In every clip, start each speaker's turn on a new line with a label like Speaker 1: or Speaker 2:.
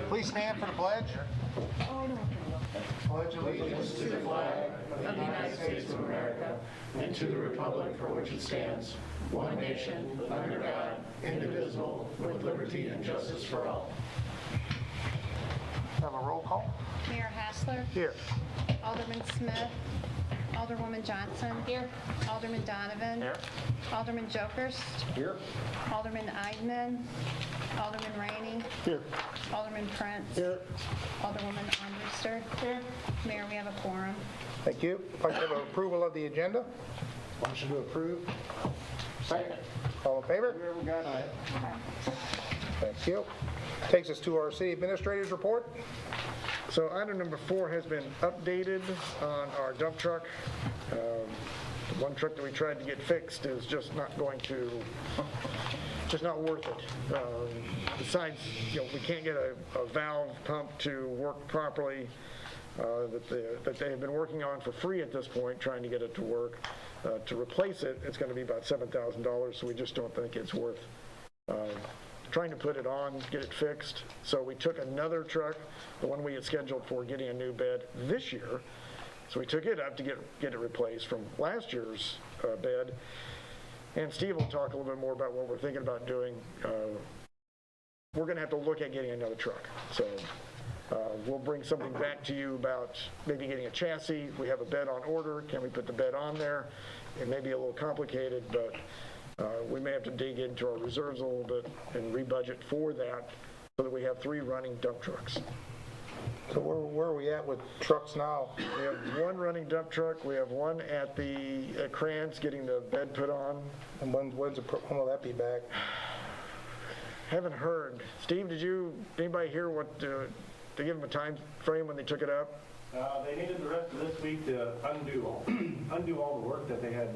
Speaker 1: Please stand for the pledge.
Speaker 2: Pledge allegiance to the flag of the United States of America and to the republic for which it stands, one nation, under God, indivisible, with liberty and justice for all.
Speaker 1: Have a roll call.
Speaker 3: Mayor Hassler.
Speaker 1: Here.
Speaker 3: Alderman Smith. Alderwoman Johnson. Here. Alderman Donovan.
Speaker 1: Here.
Speaker 3: Alderman Jokers.
Speaker 1: Here.
Speaker 3: Alderman Eidman. Alderman Rainey.
Speaker 1: Here.
Speaker 3: Alderman Prince.
Speaker 1: Here.
Speaker 3: Alderwoman Armbruster. Here. Mayor, we have a quorum.
Speaker 1: Thank you. If I could have approval of the agenda. Motion to approve. Second. All in favor? Thank you. Takes us to our city administrator's report.
Speaker 4: So item number 4 has been updated on our dump truck. The one truck that we tried to get fixed is just not going to, just not worth it. Besides, we can't get a valve pump to work properly that they have been working on for free at this point, trying to get it to work. To replace it, it's going to be about $7,000, so we just don't think it's worth trying to put it on, get it fixed. So we took another truck, the one we had scheduled for getting a new bed this year. So we took it up to get it replaced from last year's bed. And Steve will talk a little bit more about what we're thinking about doing. We're going to have to look at getting another truck. So we'll bring something back to you about maybe getting a chassis. We have a bed on order. Can we put the bed on there? It may be a little complicated, but we may have to dig into our reserves a little bit and rebudget for that so that we have 3 running dump trucks.
Speaker 1: So where are we at with trucks now?
Speaker 4: We have 1 running dump truck. We have 1 at Crans getting the bed put on.
Speaker 1: And when will that be back?
Speaker 4: Haven't heard. Steve, anybody hear what, to give them a time frame when they took it up?
Speaker 5: They needed the rest of this week to undo all the work that they had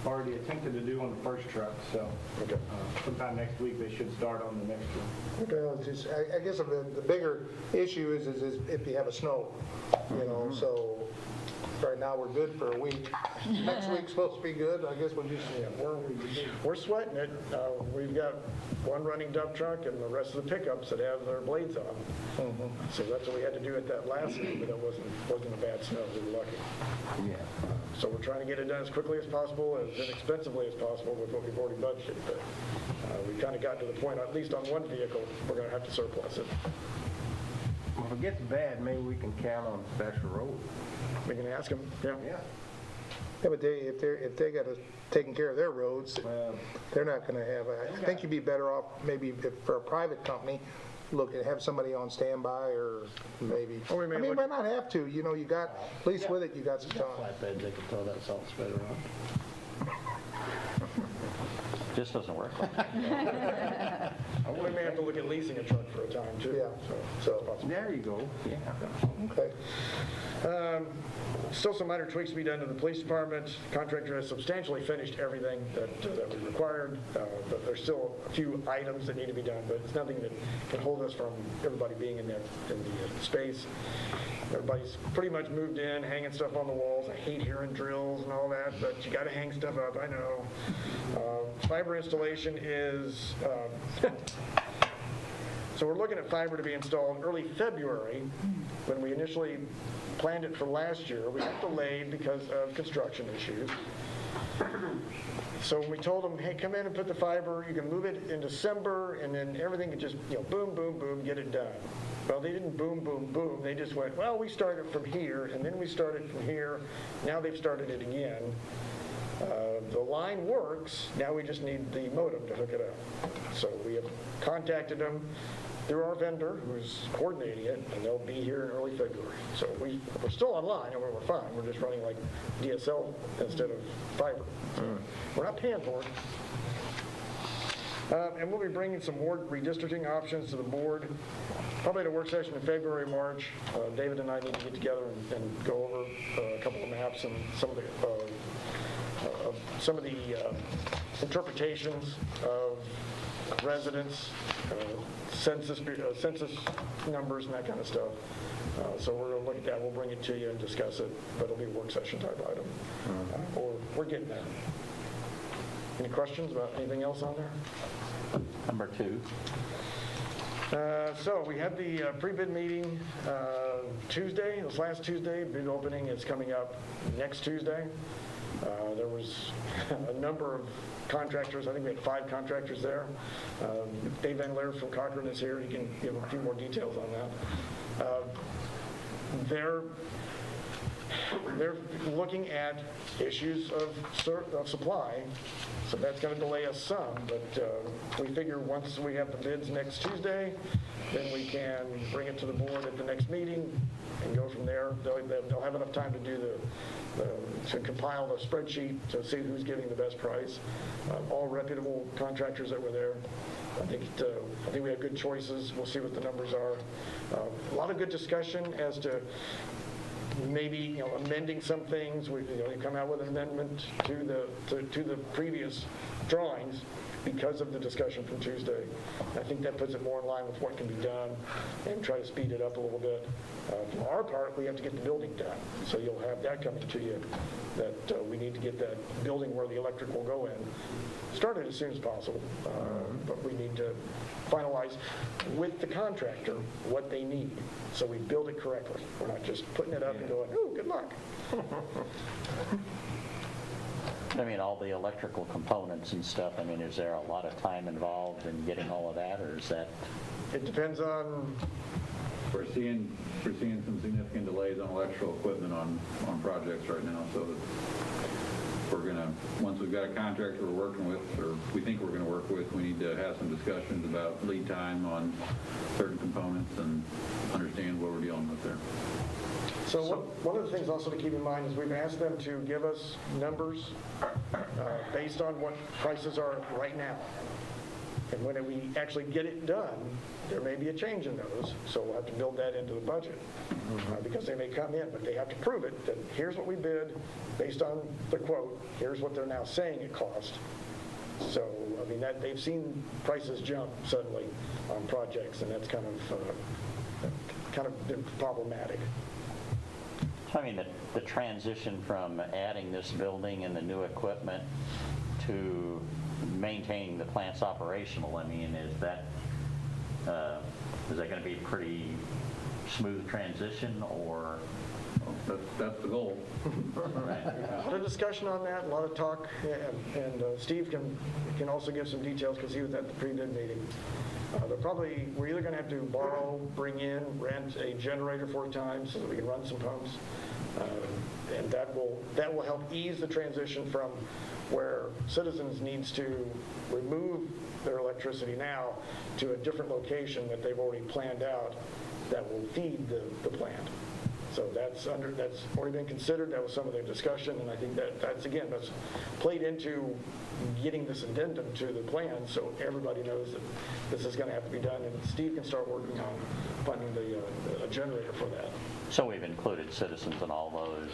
Speaker 5: already attempted to do on the first truck. So
Speaker 4: Okay.
Speaker 5: Sometime next week they should start on the next one.
Speaker 1: Okay, I guess the bigger issue is if you have a snow, so right now we're good for a week. Next week's supposed to be good. I guess we'll just,
Speaker 4: We're sweating it. We've got 1 running dump truck and the rest of the pickups that have their blades on. So that's what we had to do at that last week, but it wasn't a bad snow. We were lucky.
Speaker 2: Yeah.
Speaker 4: So we're trying to get it done as quickly as possible, as inexpensively as possible with what we've already budgeted. But we kind of got to the point, at least on 1 vehicle, we're going to have to surplus it.
Speaker 2: Well, if it gets bad, maybe we can count on special road.
Speaker 4: We can ask them. Yeah.
Speaker 1: Yeah, but if they got to taking care of their roads, they're not going to have. I think you'd be better off maybe for a private company, have somebody on standby, or maybe.
Speaker 4: Or we may
Speaker 1: might not have to. You got at least with it, you got some time.
Speaker 6: Flatbeds, they can throw that salt spreader on. Just doesn't work.
Speaker 4: We may have to look at leasing a truck for a time too.
Speaker 1: Yeah. So
Speaker 2: There you go. Yeah.
Speaker 1: okay.
Speaker 4: Still some minor tweaks to be done to the police department. Contractor has substantially finished everything that we required, but there's still a few items that need to be done, but it's nothing that can hold us from everybody being in the space. Everybody's pretty much moved in, hanging stuff on the walls. I hate hearing drills and all that, but you got to hang stuff up, I know. Fiber installation is, so we're looking at fiber to be installed early February. When we initially planned it for last year, we got delayed because of construction issues. So we told them, hey, come in and put the fiber. You can move it in December, and then everything could just, boom, boom, boom, get it done. Well, they didn't boom, boom, boom. They just went, well, we started from here, and then we started from here. Now they've started it again. The line works. Now we just need the modem to hook it up. So we have contacted them through our vendor who's coordinating it, and they'll be here in early February. So we're still online, and we're fine. We're just running like DSL instead of fiber. So we're not paying for it. And we'll be bringing some ward redistricting options to the board, probably at a work session in February, March. David and I need to get together and go over a couple of maps and some of the interpretations of residents, census numbers, and that kind of stuff. So we're going to look at that. We'll bring it to you and discuss it, but it'll be a work session type item. We're getting there. Any questions about anything else on there?
Speaker 6: Number 2.
Speaker 4: So we had the pre-bid meeting Tuesday, it was last Tuesday. Bid opening is coming up next Tuesday. There was a number of contractors, I think we had 5 contractors there. Dave Van Leer from Cochran is here, he can give a few more details on that. They're looking at issues of supply, so that's going to delay us some, but we figure once we have the bids next Tuesday, then we can bring it to the board at the next meeting and go from there. They'll have enough time to do to compile the spreadsheet to see who's giving the best price. All reputable contractors that were there. I think we have good choices. We'll see what the numbers are. A lot of good discussion as to maybe amending some things. We come out with an amendment to the previous drawings because of the discussion from Tuesday. I think that puts it more in line with what can be done and try to speed it up a little bit. From our part, we have to get the building done. So you'll have that coming to you, that we need to get that building where the electric will go in started as soon as possible. But we need to finalize with the contractor what they need so we build it correctly. We're not just putting it up and going, ooh, good luck.
Speaker 7: I mean, all the electrical components and stuff, I mean, is there a lot of time involved in getting all of that, or is that?
Speaker 4: It depends on.
Speaker 8: We're seeing some significant delays on electrical equipment on projects right now, so we're gonna, once we've got a contractor we're working with, or we think we're gonna work with, we need to have some discussions about lead time on certain components and understand what we're dealing with there.
Speaker 4: So one of the things also to keep in mind is we've asked them to give us numbers based on what prices are right now. And when we actually get it done, there may be a change in those, so we'll have to build that into the budget because they may come in, but they have to prove it, that here's what we bid based on the quote, here's what they're now saying it cost. So, I mean, that they've seen prices jump suddenly on projects, and that's kind of been problematic.
Speaker 7: I mean, the transition from adding this building and the new equipment to maintaining the plant's operational, I mean, is that going to be a pretty smooth transition, or?
Speaker 8: That's the goal.
Speaker 7: Right.
Speaker 4: A lot of discussion on that, a lot of talk, and Steve can also give some details because he was at the pre-bid meeting. We're either going to have to borrow, bring in, rent a generator 4 times so that we can run some pumps, and that will help ease the transition from where Citizens needs to remove their electricity now to a different location that they've already planned out that will feed the plant. So that's already been considered. That was some of their discussion, and I think that's played into getting this addendum to the plan so everybody knows that this is going to have to be done, and Steve can start working on finding a generator for that.
Speaker 7: So we've included Citizens in all those?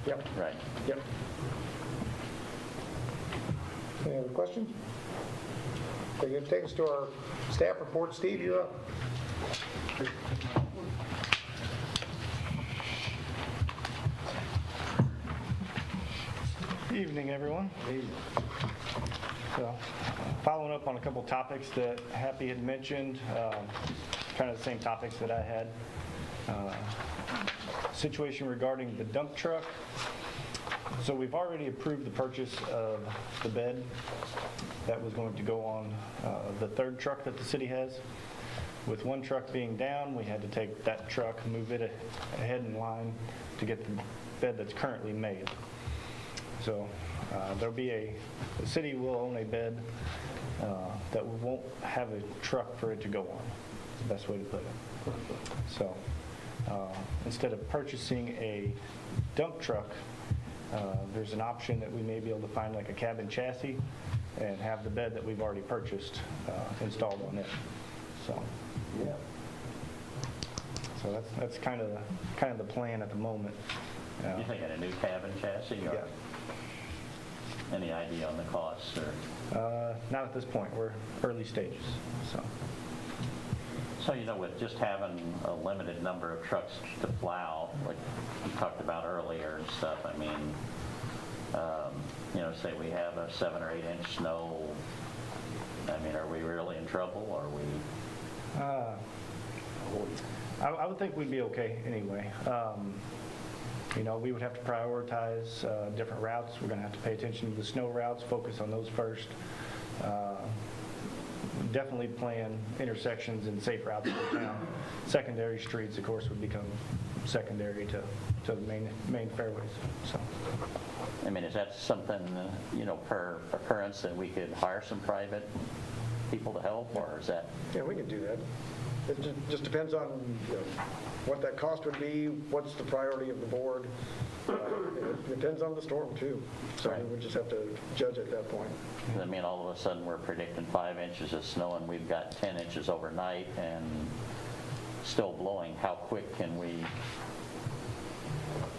Speaker 4: Yep.
Speaker 7: Right.
Speaker 4: Yep.
Speaker 1: Any other questions? They're going to take us to our staff report. Steve, you're up.
Speaker 9: Evening, everyone. So, following up on a couple topics that Happy had mentioned, kind of the same topics that I had. Situation regarding the dump truck. So we've already approved the purchase of the bed that was going to go on the 3rd truck that the city has. With 1 truck being down, we had to take that truck, move it ahead in line to get the bed that's currently made. So there'll be the city will own a bed that won't have a truck for it to go on. That's the best way to put it. So instead of purchasing a dump truck, there's an option that we may be able to find like a cabin chassis and have the bed that we've already purchased installed on it. So yeah. So that's kind of the plan at the moment.
Speaker 7: You thinking a new cabin chassis? Or?
Speaker 9: Yeah.
Speaker 7: Any idea on the cost? Or?
Speaker 9: Not at this point. We're early stages. So,
Speaker 7: with just having a limited number of trucks to plow, like we talked about earlier and stuff, I mean, say we have a 7 or 8 inch snow, I mean, are we really in trouble? Are we?
Speaker 9: I would think we'd be okay anyway. You know, we would have to prioritize different routes. We're going to have to pay attention to the snow routes, focus on those first. Definitely plan intersections and safe routes for town. Secondary streets, of course, would become secondary to the main fairways. So,
Speaker 7: I mean, is that something, you know, per occurrence that we could hire some private people to help, or is that?
Speaker 4: Yeah, we can do that. It just depends on, you know, what that cost would be, what's the priority of the board. It depends on the storm, too. So
Speaker 7: Right.
Speaker 4: we just have to judge at that point.
Speaker 7: I mean, all of a sudden, we're predicting 5 inches of snow, and we've got 10 inches overnight, and still blowing. How quick can we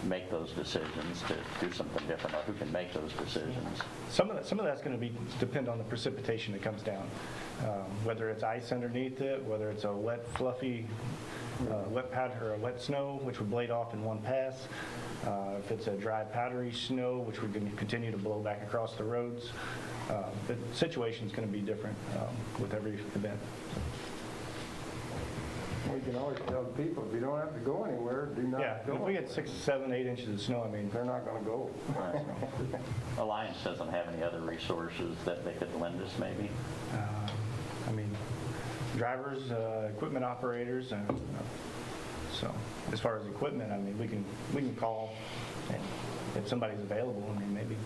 Speaker 7: make those decisions to do something different, or who can make those decisions?
Speaker 9: some of that's going to depend on the precipitation that comes down, whether it's ice underneath it, whether it's a wet, fluffy, wet powder or a wet snow, which would blade off in one pass. If it's a dry, powdery snow, which would continue to blow back across the roads. The situation's going to be different with every event.
Speaker 2: We can always tell the people, if you don't have to go anywhere, do not
Speaker 9: Yeah,
Speaker 2: go.
Speaker 9: if we get 6, 7, 8 inches of snow, I mean,
Speaker 2: They're not gonna go.
Speaker 7: Right. Alliance doesn't have any other resources that they could lend us, maybe?
Speaker 9: I mean, drivers, equipment operators, so as far as equipment, I mean, we can call, and if somebody's available, I mean, maybe.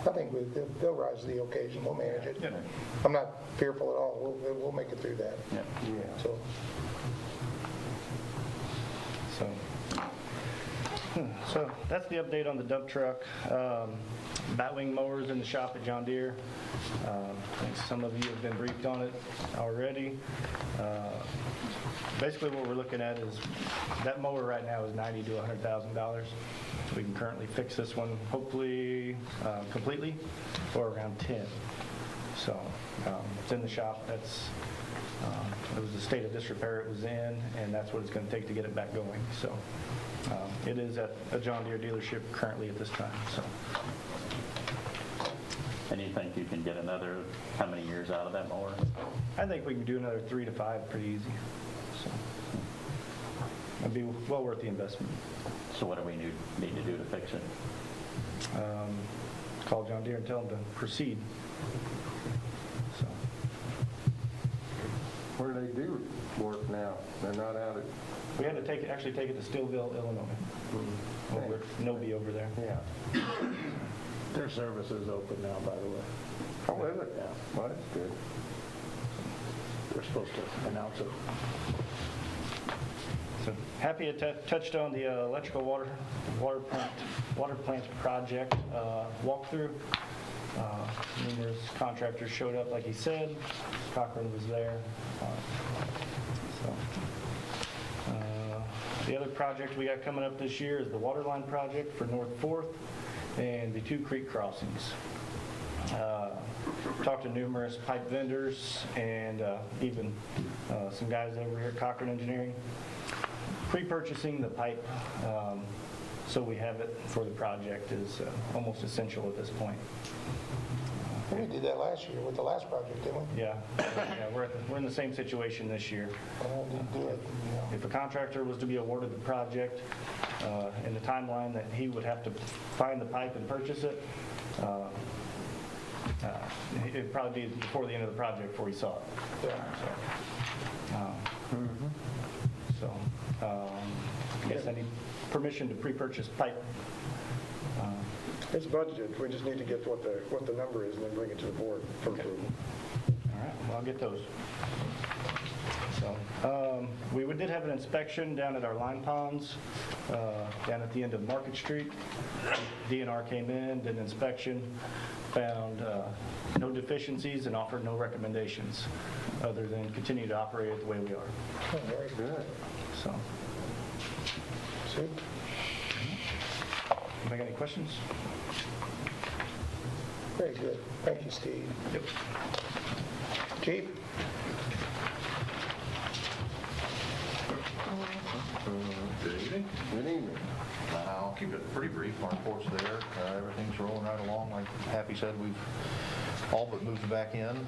Speaker 1: I think they'll rise to the occasion, we'll manage it.
Speaker 9: Yeah.
Speaker 1: I'm not fearful at all, we'll make it through that.
Speaker 7: Yeah.
Speaker 2: Yeah.
Speaker 9: So that's the update on the dump truck. Batwing mowers in the shop at John Deere. I think some of you have been briefed on it already. Basically what we're looking at is that mower right now is $90,000 to $100,000. We can currently fix this one hopefully completely for around 10. So it's in the shop. It was the state of disrepair it was in, and that's what it's going to take to get it back going. So it is at a John Deere dealership currently at this time. So.
Speaker 7: And you think you can get another, how many years out of that mower?
Speaker 9: I think we can do another 3 to 5 pretty easy. So it'd be well worth the investment.
Speaker 7: So what do we need to do to fix it?
Speaker 9: Call John Deere and tell them to proceed. So
Speaker 2: Where do they do work now? They're not out at,
Speaker 9: we had to actually take it to Stillville, Illinois. Over at Nobi over there.
Speaker 2: yeah.
Speaker 6: Their service is open now, by the way.
Speaker 2: Oh, is it?
Speaker 6: Yeah.
Speaker 2: Well, that's good.
Speaker 6: They're supposed to announce it.
Speaker 9: So happy to touched on the electrical water plant project walkthrough. Numerous contractors showed up, like he said. Cochran was there. The other project we got coming up this year is the water line project for North 4th and the 2 creek crossings. Talked to numerous pipe vendors and even some guys over here at Cochran Engineering. Pre-purchasing the pipe so we have it for the project is almost essential at this point.
Speaker 1: We did that last year with the last project, didn't we?
Speaker 9: Yeah, we're in the same situation this year.
Speaker 1: Well, we didn't do it, you know.
Speaker 9: If a contractor was to be awarded the project in the timeline that he would have to find the pipe and purchase it, it'd probably be before the end of the project before he saw it.
Speaker 1: Yeah.
Speaker 9: So, I guess I need permission to pre-purchase pipe.
Speaker 4: It's budgeted, we just need to get what the number is and then bring it to the board for approval.
Speaker 9: All right, well, I'll get those. So, we did have an inspection down at our line ponds, down at the end of Market Street. DNR came in, did an inspection, found no deficiencies and offered no recommendations other than continue to operate it the way we are.
Speaker 1: Oh, very good.
Speaker 9: So,
Speaker 1: See?
Speaker 9: anybody got any questions?
Speaker 1: Very good. Thank you, Steve.
Speaker 9: Yep.
Speaker 1: Chief?
Speaker 10: Good evening.
Speaker 2: Good evening.
Speaker 10: I'll keep it pretty brief. Our report's there. Everything's rolling right along. Like Happy said, we've all but moved back in.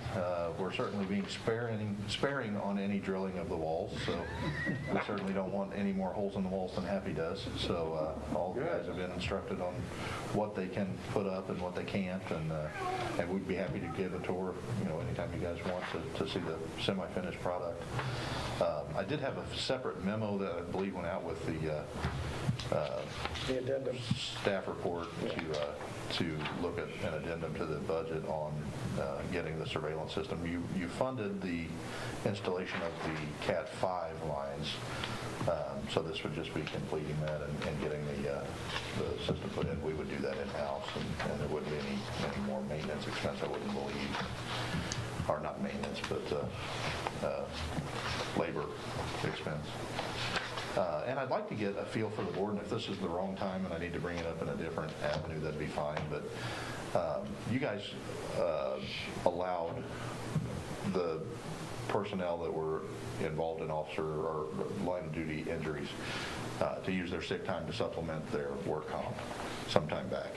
Speaker 10: We're certainly being sparing on any drilling of the walls, so we certainly don't want any more holes in the walls than Happy does. So all the guys have been instructed on what they can put up and what they can't, and we'd be happy to give a tour, anytime you guys want to see the semi-finished product. I did have a separate memo that I believe went out with the
Speaker 4: addendum.
Speaker 10: staff report to look at an addendum to the budget on getting the surveillance system. You funded the installation of the Cat 5 lines, so this would just be completing that and getting the system put in. We would do that in-house, and there wouldn't be any more maintenance expense, I wouldn't believe. Or not maintenance, but labor expense. And I'd like to get a feel for the board, and if this is the wrong time and I need to bring it up in a different avenue, that'd be fine. But you guys allowed the personnel that were involved in officer or line of duty injuries to use their sick time to supplement their work comp sometime back.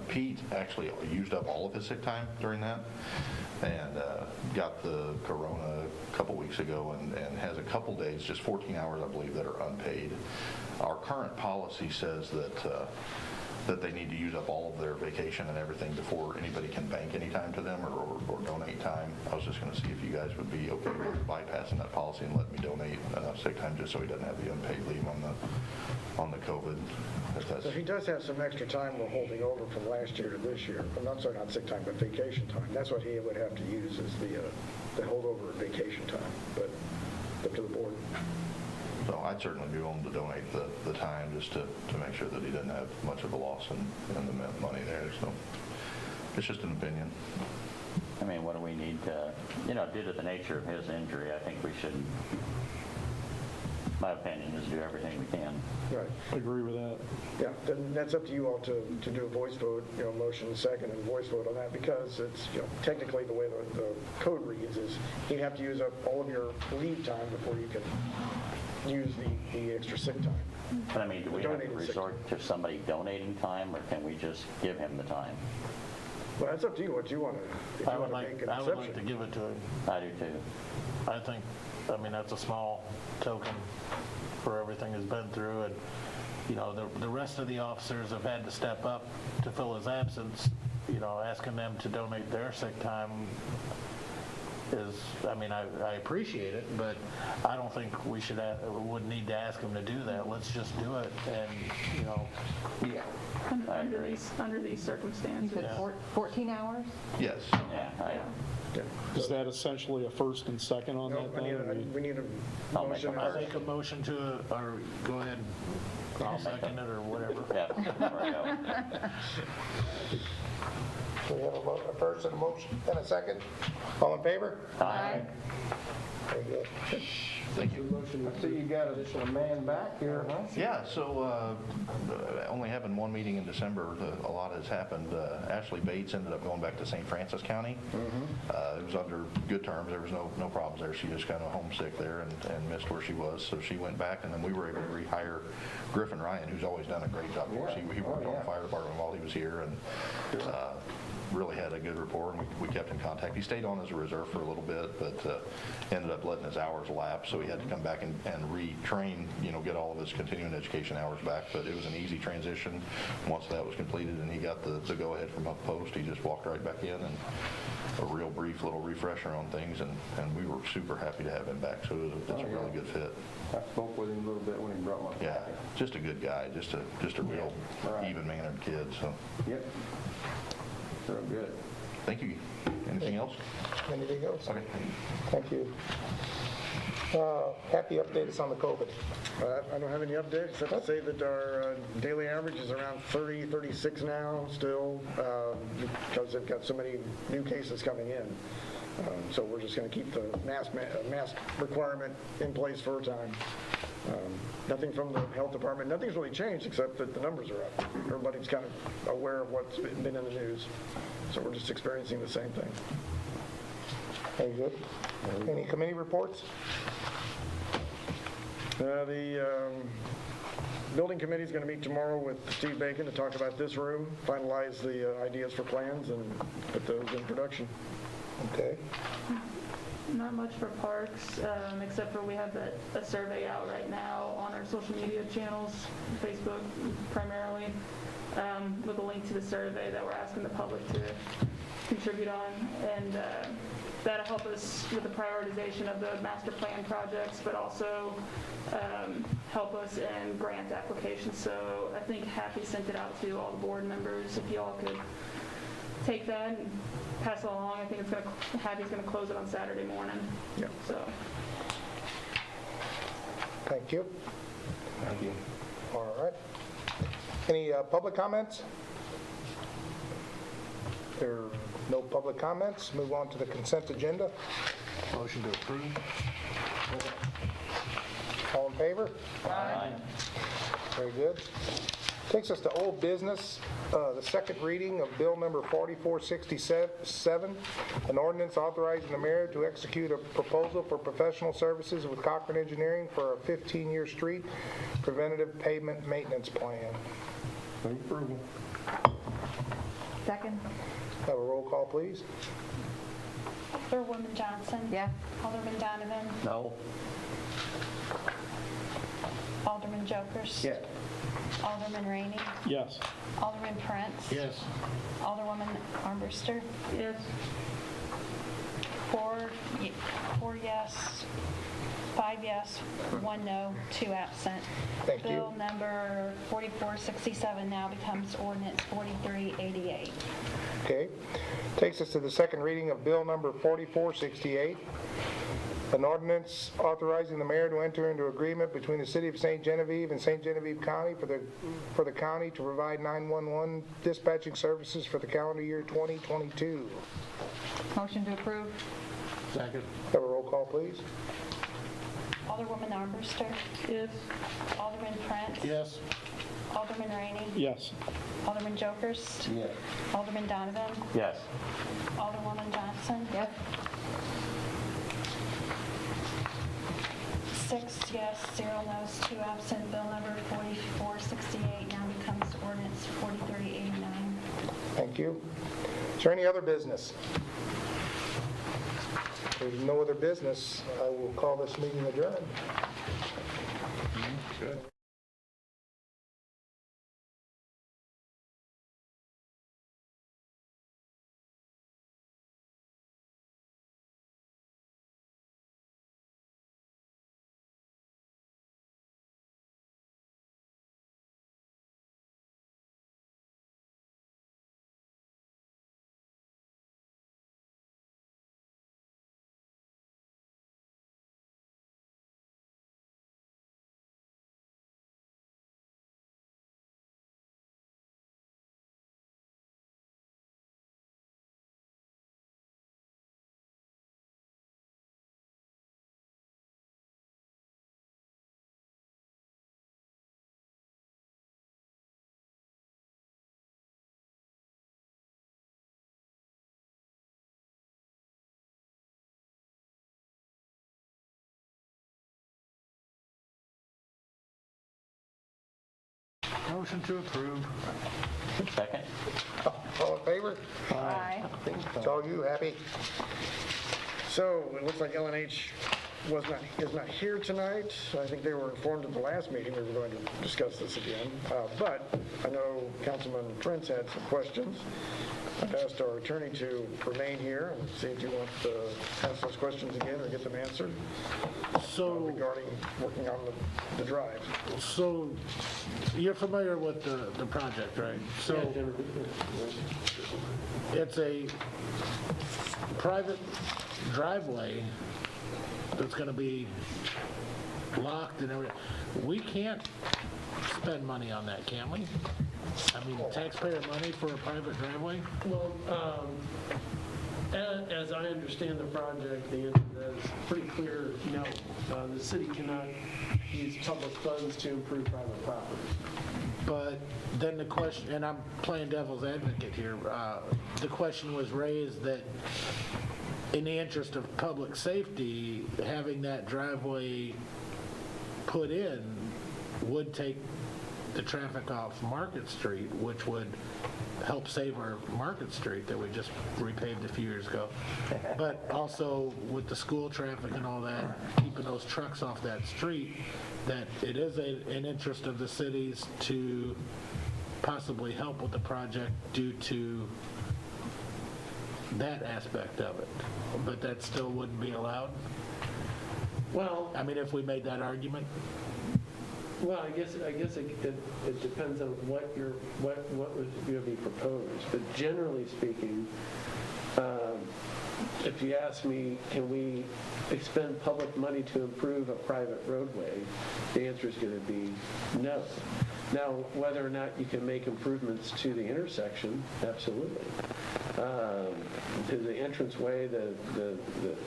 Speaker 10: Pete actually used up all of his sick time during that and got the corona a couple weeks ago and has a couple days, just 14 hours I believe, that are unpaid. Our current policy says that they need to use up all of their vacation and everything before anybody can bank any time to them or donate time. I was just going to see if you guys would be okay with bypassing that policy and letting me donate enough sick time just so he doesn't have the unpaid leave on the COVID.
Speaker 4: So he does have some extra time we're holding over from last year to this year. Not sick time, but vacation time. That's what he would have to use as the holdover vacation time, but up to the board.
Speaker 10: So I'd certainly be willing to donate the time just to make sure that he doesn't have much of a loss in the money there. So it's just an opinion.
Speaker 7: I mean, what do we need to, due to the nature of his injury, I think we should, my opinion is do everything we can.
Speaker 4: Right.
Speaker 6: Agree with that.
Speaker 4: Yeah, then that's up to you all to do a voice vote, motion second and voice vote on that, because it's, technically the way the code reads is you have to use up all of your leave time before you can use the extra sick time.
Speaker 7: But I mean, do we have to resort to somebody donating time, or can we just give him the time?
Speaker 4: Well, that's up to you, what you want to, if you want to make an
Speaker 6: I would like to
Speaker 4: exception.
Speaker 6: give it to him.
Speaker 7: I do too.
Speaker 6: I think, that's a small token for everything he's been through, and, the rest of the officers have had to step up to fill his absence. Asking them to donate their sick time is, I appreciate it, but I don't think we would need to ask him to do that. Let's just do it, and,
Speaker 7: Yeah. I agree.
Speaker 11: Under these circumstances.
Speaker 6: Yeah.
Speaker 3: 14 hours?
Speaker 10: Yes.
Speaker 7: Yeah,
Speaker 12: Is that essentially a first and second on
Speaker 4: No,
Speaker 12: that then?
Speaker 4: we need a
Speaker 7: I'll make
Speaker 4: motion.
Speaker 7: a
Speaker 6: I make a motion to, or go ahead, I'll second it, or whatever.
Speaker 7: yeah, there we go.
Speaker 1: So we have a first and a motion and a second. All in favor?
Speaker 7: Aye.
Speaker 1: Very good.
Speaker 10: Thank you.
Speaker 5: I see you got a man back here, huh?
Speaker 10: Yeah, so only having one meeting in December, a lot has happened. Ashley Bates ended up going back to St. Francis County. It was under good terms. There was no problems there. She just kind of homesick there and missed where she was. So she went back, and then we were able to rehire Griffin Ryan, who's always done a great job for us. He worked on the fire department while he was here, and really had a good rapport, and we kept in contact. He stayed on as a reserve for a little bit, but ended up letting his hours lapse, so he had to come back and retrain, get all of his continuing education hours back. But it was an easy transition once that was completed, and he got the go-ahead from up post. He just walked right back in, and a real brief little refresher on things, and we were super happy to have him back, so it's a really good fit.
Speaker 5: I spoke with him a little bit when he brought my
Speaker 10: Yeah, just a good guy, just a real even-mannered kid, so.
Speaker 5: Yep. So good.
Speaker 10: Thank you. Anything else?
Speaker 1: Anything else?
Speaker 10: Okay.
Speaker 1: Thank you. Happy update us on the COVID.
Speaker 4: I don't have any updates, except to say that our daily average is around 30, 36 now still, because they've got so many new cases coming in. So we're just going to keep the mask requirement in place for a time. Nothing from the health department, nothing's really changed except that the numbers are up. Everybody's kind of aware of what's been in the news. So we're just experiencing the same thing.
Speaker 1: Very good. Any committee reports?
Speaker 4: The building committee's going to meet tomorrow with Steve Bacon to talk about this room, finalize the ideas for plans, and put those in production.
Speaker 1: Okay.
Speaker 11: Not much for parks, except for we have a survey out right now on our social media channels, Facebook primarily, with a link to the survey that we're asking the public to contribute on. And that'll help us with the prioritization of the master plan projects, but also help us in grant applications. So I think Happy sent it out to all the board members. If y'all could take that and pass it along. I think Happy's going to close it on Saturday morning.
Speaker 4: Yeah.
Speaker 11: So.
Speaker 1: Thank you.
Speaker 5: Thank you.
Speaker 1: All right. Any public comments? There are no public comments. Move on to the consent agenda.
Speaker 6: Motion to approve.
Speaker 1: All in favor?
Speaker 7: Aye.
Speaker 1: Very good. Takes us to old business, the second reading of Bill number 4467, an ordinance authorizing the mayor to execute a proposal for professional services with Cochran Engineering for a 15-year street preventative pavement maintenance plan.
Speaker 5: Move approval.
Speaker 3: Second.
Speaker 1: Have a roll call, please.
Speaker 3: Alderwoman Johnson.
Speaker 13: Yes.
Speaker 3: Alderman Donovan.
Speaker 7: No.
Speaker 3: Alderman Jokers.
Speaker 5: Yes.
Speaker 3: Alderman Rainey.
Speaker 12: Yes.
Speaker 3: Alderman Prince.
Speaker 6: Yes.
Speaker 3: Alderwoman Armbruster.
Speaker 11: Yes.
Speaker 3: 4 yes, 5 yes, 1 no, 2 absent.
Speaker 1: Thank you.
Speaker 3: Bill number 4467 now becomes ordinance 4388.
Speaker 1: Okay. Takes us to the second reading of Bill number 4468, an ordinance authorizing the mayor to enter into agreement between the city of St. Genevieve and St. Genevieve County for the county to provide 911 dispatching services for the calendar year 2022.
Speaker 13: Motion to approve.
Speaker 6: Second.
Speaker 1: Have a roll call, please.
Speaker 3: Alderwoman Armbruster.
Speaker 11: Yes.
Speaker 3: Alderman Prince.
Speaker 6: Yes.
Speaker 3: Alderman Rainey.
Speaker 12: Yes.
Speaker 3: Alderman Jokers.
Speaker 5: Yes.
Speaker 3: Alderman Donovan.
Speaker 7: Yes.
Speaker 3: Alderwoman Johnson.
Speaker 13: Yes.
Speaker 3: 6 yes, 0 no's, 2 absent. Bill number 4468 now becomes ordinance 4389.
Speaker 1: Thank you. Is there any other business? If there's no other business, I will call this meeting adjourned.
Speaker 10: Good.
Speaker 6: Motion to approve.
Speaker 7: Second.
Speaker 1: All in favor?
Speaker 13: Aye.
Speaker 1: It's all you, Happy?
Speaker 4: So it looks like LNH is not here tonight. I think they were informed at the last meeting we were going to discuss this again. But I know Councilman Prince had some questions. I've asked our attorney to remain here and see if he wants to ask those questions again or get them answered regarding working on the drive.
Speaker 6: So you're familiar with the project, right? So it's a private driveway that's going to be locked and everything. We can't spend money on that, can we? I mean, taxpayer money for a private driveway?
Speaker 2: Well, as I understand the project, the answer to that is pretty clear, no. The city cannot use public funds to improve private property.
Speaker 6: But then the question, and I'm playing devil's advocate here, the question was raised that in the interest of public safety, having that driveway put in would take the traffic off Market Street, which would help save our Market Street that we just repaved a few years ago. But also with the school traffic and all that, keeping those trucks off that street, that it is an interest of the cities to possibly help with the project due to that aspect of it. But that still wouldn't be allowed?
Speaker 2: Well,
Speaker 6: I mean, if we made that argument?
Speaker 2: well, I guess it depends on what was going to be proposed. But generally speaking, if you ask me, can we expend public money to improve a private roadway, the answer is going to be no. Now, whether or not you can make improvements to the intersection, absolutely. To the entranceway,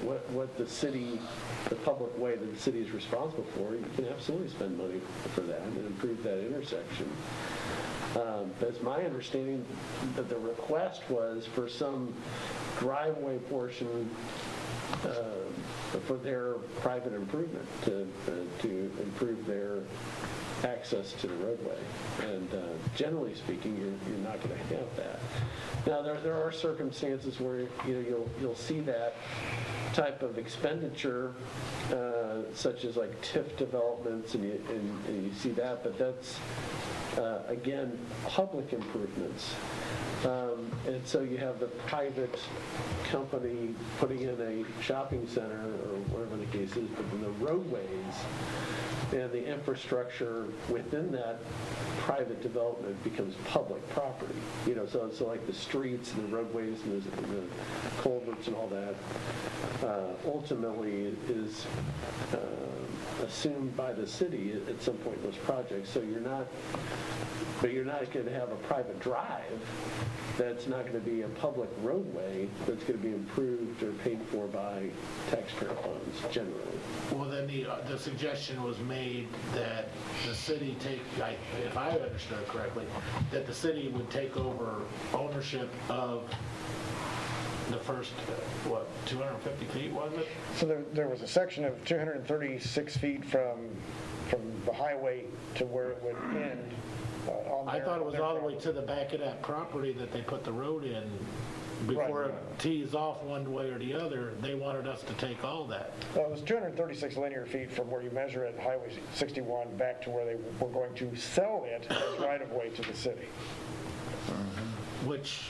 Speaker 2: what the city, the public way that the city is responsible for, you can absolutely spend money for that and improve that intersection. But it's my understanding that the request was for some driveway portion for their private improvement to improve their access to the roadway. And generally speaking, you're not going to have that. Now, there are circumstances where you'll see that type of expenditure, such as like TIF developments, and you see that, but that's again public improvements. And so you have the private company putting in a shopping center or whatever the case is, but then the roadways and the infrastructure within that private development becomes public property. So like the streets and the roadways and the culverts and all that ultimately is assumed by the city at some point in those projects. So you're not going to have a private drive that's not going to be a public roadway that's going to be improved or paid for by taxpayer funds generally.
Speaker 6: Well, then the suggestion was made that the city if I understood it correctly, that the city would take over ownership of the first, 250 feet, was it?
Speaker 4: So there was a section of 236 feet from the highway to where it would end.
Speaker 6: I thought it was all the way to the back of that property that they put the road in. Before it tees off one way or the other, they wanted us to take all that.
Speaker 4: Well, it was 236 linear feet from where you measure it, Highway 61, back to where they were going to sell it as right-of-way to the city.
Speaker 6: Which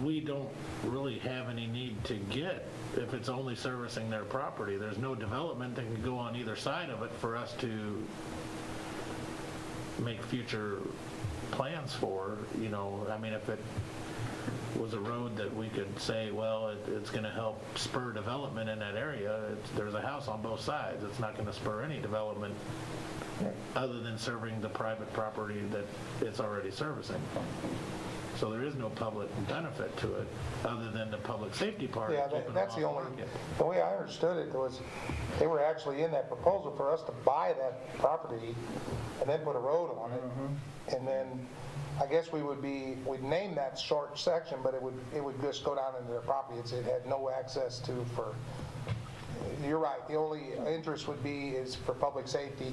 Speaker 6: we don't really have any need to get if it's only servicing their property. There's no development that can go on either side of it for us to make future plans for. I mean, if it was a road that we could say, well, it's going to help spur development in that area, there's a house on both sides. It's not going to spur any development other than serving the private property that it's already servicing. So there is no public benefit to it other than the public safety part.
Speaker 1: Yeah, that's the only, the way I understood it was they were actually in that proposal for us to buy that property and then put a road on it. And then I guess we'd name that short section, but it would just go down into their property. It had no access to you're right, the only interest is for public safety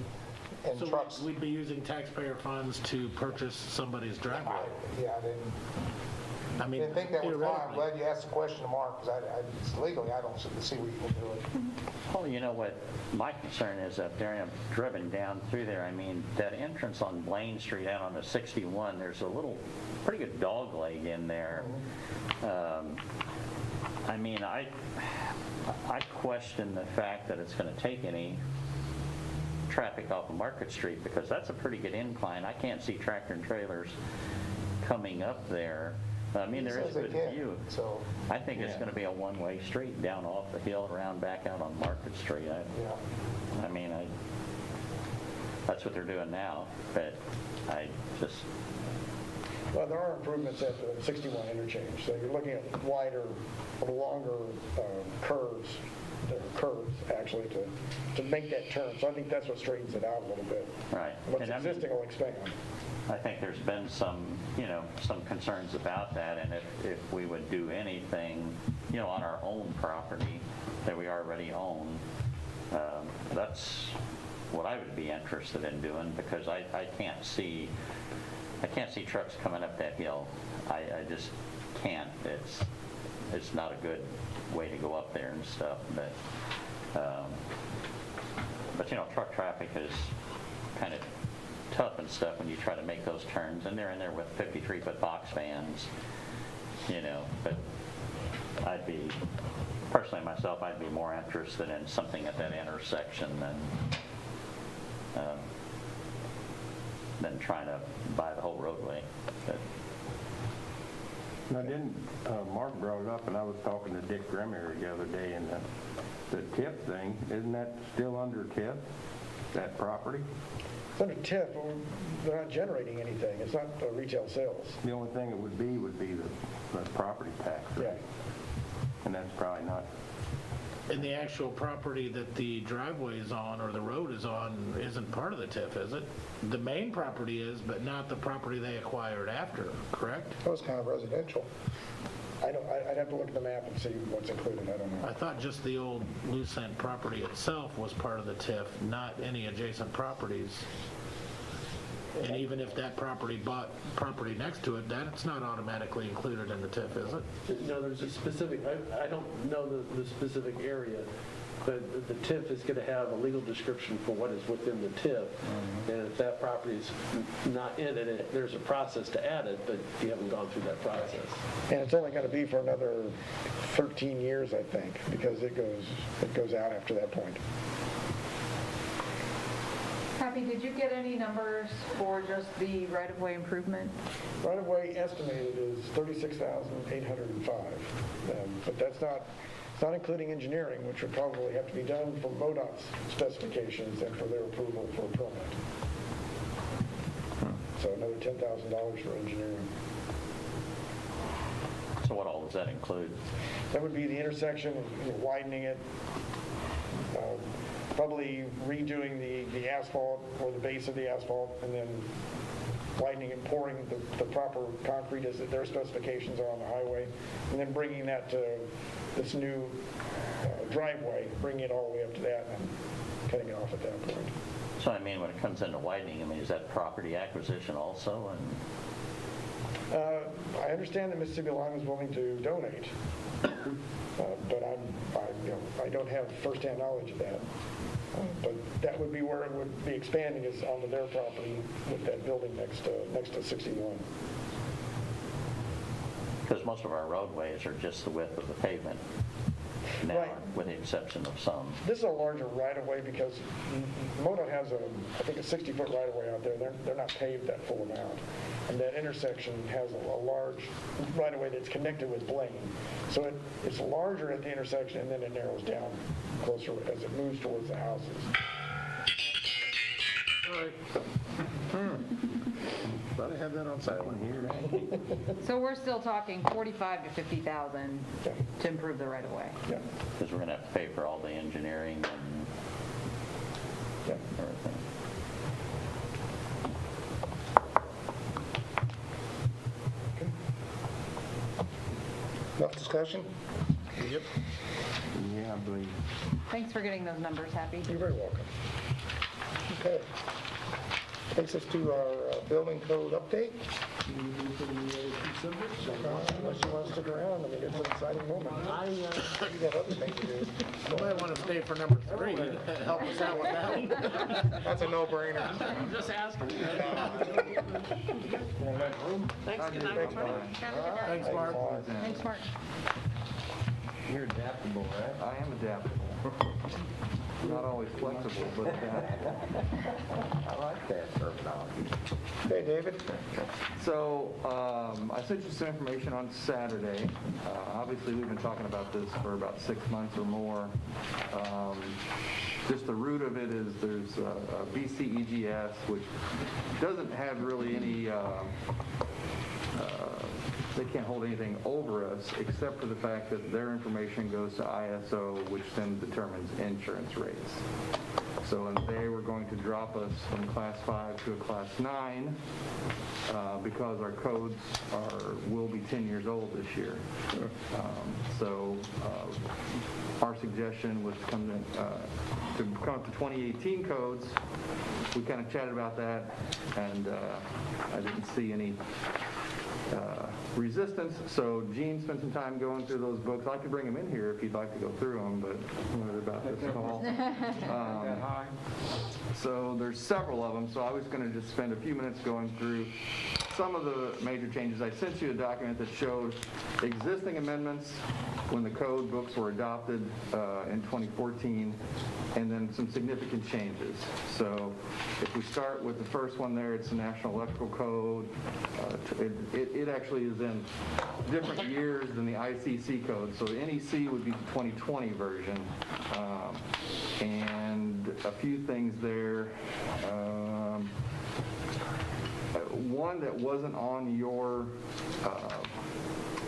Speaker 1: and
Speaker 6: So
Speaker 1: trucks.
Speaker 6: we'd be using taxpayer funds to purchase somebody's driveway.
Speaker 1: Yeah, I didn't think that was fine. I'm glad you asked the question to Mark, because legally, I don't see where you can do it.
Speaker 7: Well, you know what my concern is up there, and I've driven down through there. I mean, that entrance on Blaine Street out on the 61, there's a pretty good dog leg in there. I mean, I question the fact that it's going to take any traffic off of Market Street, because that's a pretty good incline. I can't see tractor and trailers coming up there. I mean, there is good view.
Speaker 1: So
Speaker 7: I think it's going to be a one-way street down off the hill, around back out on Market Street. I mean, that's what they're doing now, but I just...
Speaker 4: Well, there are improvements at the 61 interchange, so you're looking at wider or longer curves. There are curves, actually, to make that turn. So I think that's what straightens it out a little bit.
Speaker 7: Right.
Speaker 4: What's existing will expand.
Speaker 7: I think there's been some concerns about that, and if we would do anything, on our own property that we already own, that's what I would be interested in doing, because I can't see trucks coming up that hill. I just can't. It's not a good way to go up there and stuff. But you know, truck traffic is kind of tough and stuff when you try to make those turns, and they're in there with 53-foot box vans, you know. But personally myself, I'd be more interested in something at that intersection than trying to buy the whole roadway. But
Speaker 14: Now, Mark brought it up, and I was talking to Dick Grimmer the other day, and the TIF thing, isn't that still under TIF, that property?
Speaker 4: It's under TIF, but they're not generating anything. It's not retail sales.
Speaker 14: The only thing it would be the property tax rate.
Speaker 4: Yeah.
Speaker 14: And that's probably not.
Speaker 6: And the actual property that the driveway is on or the road is on isn't part of the TIF, is it? The main property is, but not the property they acquired after, correct?
Speaker 1: That was kind of residential.
Speaker 4: I'd have to look at the map and see what's included. I don't know.
Speaker 6: I thought just the old loose end property itself was part of the TIF, not any adjacent properties. And even if that property bought property next to it, that's not automatically included in the TIF, is it?
Speaker 2: No, there's a specific, I don't know the specific area, but the TIF is going to have a legal description for what is within the TIF. And if that property is not in it, there's a process to add it, but you haven't gone through that process.
Speaker 4: And it's only going to be for another 13 years, I think, because it goes out after that point.
Speaker 13: Happy, did you get any numbers for just the right-of-way improvement?
Speaker 4: Right-of-way estimated is $36,805, but that's not including engineering, which would probably have to be done for MoDOT's specifications and for their approval for a permit. So another $10,000 for engineering.
Speaker 7: so what all does that include?
Speaker 4: That would be the intersection, widening it, probably redoing the asphalt or the base of the asphalt, and then widening and pouring the proper concrete as their specifications are on the highway, and then bringing that to this new driveway, bringing it all the way up to that and cutting it off at that point.
Speaker 7: So I mean, when it comes into widening, I mean, is that property acquisition also? And
Speaker 4: I understand that Mississippi Lime is willing to donate, but I don't have firsthand knowledge of that. But that would be where it would be expanding, is onto their property with that building next to 61.
Speaker 7: because most of our roadways are just the width of the pavement now,
Speaker 4: Right.
Speaker 7: with the exception of some.
Speaker 4: This is a larger right-of-way because MoDOT has I think a 60-foot right-of-way out there. They're not paved that full amount. And that intersection has a large right-of-way that's connected with Blaine. So it's larger at the intersection, and then it narrows down closer as it moves towards the houses.
Speaker 6: Thought I had that on silent here.
Speaker 13: So we're still talking 45 to 50,000 to improve the right-of-way.
Speaker 4: Yeah.
Speaker 7: Because we're going to have to pay for all the engineering and everything.
Speaker 1: Enough discussion?
Speaker 6: Yep.
Speaker 14: Yeah, I believe.
Speaker 13: Thanks for getting those numbers, Happy.
Speaker 1: You're very welcome. Okay. Takes us to our building code update.
Speaker 4: Unless you want to stick around, I mean, it's an exciting moment.
Speaker 1: You got other things to do.
Speaker 6: You might want to stay for number 3, help us out with that.
Speaker 1: That's a no-brainer.
Speaker 2: I'm just asking. Thanks, good night.
Speaker 6: Thanks, Mark.
Speaker 13: Thanks, Mark.
Speaker 14: You're adaptable, right?
Speaker 15: I am adaptable. Not always flexible, but
Speaker 14: I like that terminology.
Speaker 1: Hey, David.
Speaker 15: so I sent you some information on Saturday. Obviously, we've been talking about this for about 6 months or more. Just the root of it is there's a BCEGS, which doesn't have really any they can't hold anything over us except for the fact that their information goes to ISO, which then determines insurance rates. So and they were going to drop us from class 5 to a class 9 because our codes will be 10 years old this year. So our suggestion was to come to come up to 2018 codes, we kind of chatted about that, and I didn't see any resistance, so Gene spent some time going through those books. I could bring them in here if you'd like to go through them, but what about this call? So there's several of them, so I was going to just spend a few minutes going through some of the major changes. I sent you a document that showed existing amendments when the code books were adopted in 2014, and then some significant changes. So if we start with the first one there, it's the National Electrical Code. It actually is in different years than the ICC code. So the NEC would be the 2020 version. And a few things there. One that wasn't on your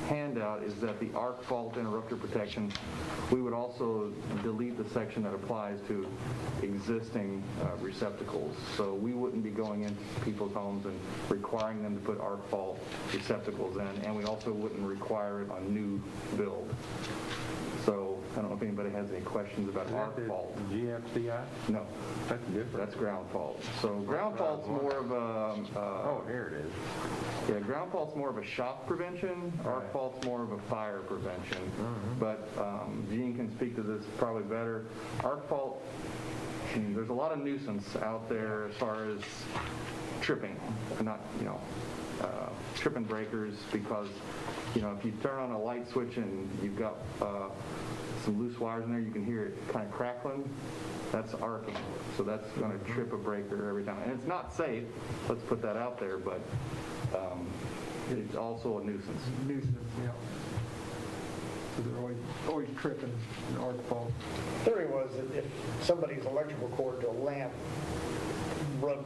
Speaker 15: handout is that the arc fault interrupter protection, we would also delete the section that applies to existing receptacles. So we wouldn't be going into people's homes and requiring them to put arc fault receptacles in, and we also wouldn't require it on new build. So I don't know if anybody has any questions about arc fault.
Speaker 14: GFCI?
Speaker 15: No.
Speaker 14: That's different.
Speaker 15: That's ground fault. So ground fault's more of a...
Speaker 14: Oh, here it is.
Speaker 15: Yeah, ground fault's more of a shock prevention. Arc fault's more of a fire prevention. But Gene can speak to this probably better. Arc fault, there's a lot of nuisance out there as far as tripping, not, tripping breakers, because, if you turn on a light switch and you've got some loose wires in there, you can hear it kind of crackling. That's arcing. So that's going to trip a breaker every time. And it's not safe, let's put that out there, but it's also a nuisance.
Speaker 16: Nuisance, yeah. So they're always tripping an arc fault.
Speaker 4: Theory was that if somebody's electrical cord to a lamp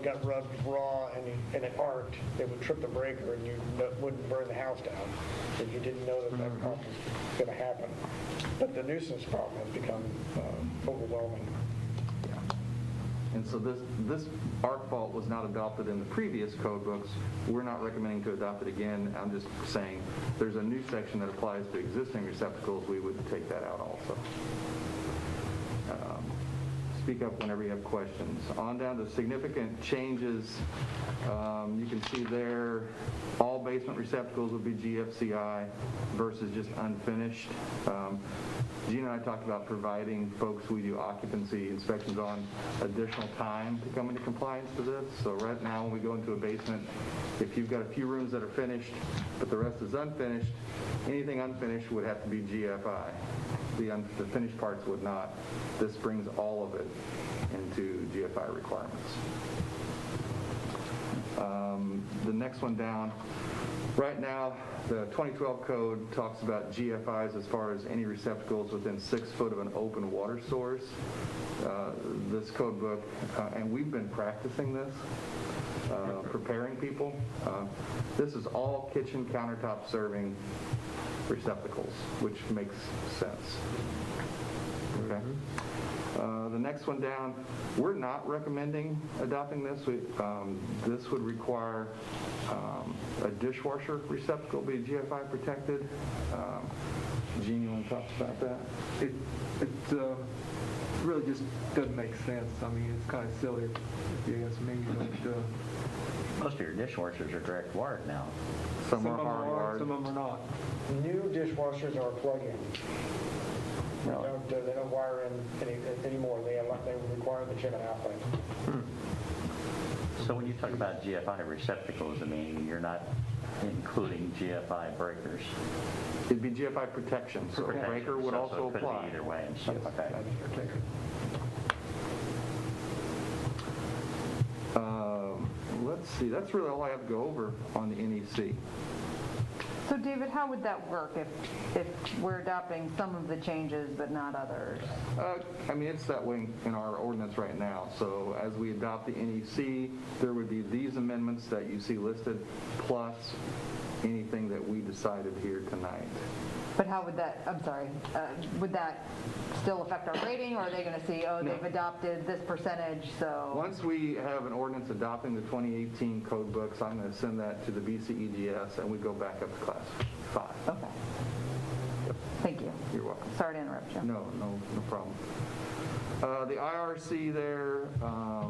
Speaker 4: got rubbed raw and it arced, it would trip the breaker and you wouldn't burn the house down if you didn't know that that problem was going to happen. But the nuisance problem has become overwhelming.
Speaker 15: And so this arc fault was not adopted in the previous code books. We're not recommending to adopt it again. I'm just saying there's a new section that applies to existing receptacles. We would take that out also. Speak up whenever you have questions. On down to significant changes. You can see there all basement receptacles would be GFCI versus just unfinished. Gene and I talked about providing folks we do occupancy inspections on additional time to come into compliance to this. So right now when we go into a basement, if you've got a few rooms that are finished, but the rest is unfinished, anything unfinished would have to be GFI. The finished parts would not. This brings all of it into GFI requirements. The next one down, right now, the 2012 code talks about GFIs as far as any receptacles within 6 foot of an open water source. This code book, and we've been practicing this, preparing people. This is all kitchen countertop serving receptacles, which makes sense. Okay. The next one down, we're not recommending adopting this. This would require a dishwasher receptacle be GFI protected. Gene, you want to talk about that?
Speaker 16: It really just doesn't make sense. I mean, it's kind of silly if you ask me, but
Speaker 7: Most of your dishwashers are direct wired now.
Speaker 15: Some are hardwired.
Speaker 16: Some of them are not.
Speaker 4: New dishwashers are plug-in. They don't wire in anymore. They require that you have an outlet.
Speaker 7: So when you talk about GFI receptacles, I mean, you're not including GFI breakers.
Speaker 15: It'd be GFI protection, so a breaker would also
Speaker 7: So it could
Speaker 15: apply.
Speaker 7: be either way and stuff. Okay.
Speaker 15: Let's see, that's really all I have to go over on the NEC.
Speaker 13: So David, how would that work if we're adopting some of the changes but not others?
Speaker 15: I mean, it's that way in our ordinance right now. So as we adopt the NEC, there would be these amendments that you see listed, plus anything that we decided here tonight.
Speaker 13: But how would that, I'm sorry, would that still affect our rating, or are they going to see, oh, they've adopted this percentage, so?
Speaker 15: Once we have an ordinance adopting the 2018 code books, I'm going to send that to the BCEGS, and we go back up to class 5.
Speaker 13: Okay. Thank you.
Speaker 15: You're welcome.
Speaker 13: Sorry to interrupt you.
Speaker 15: No problem. The IRC there, I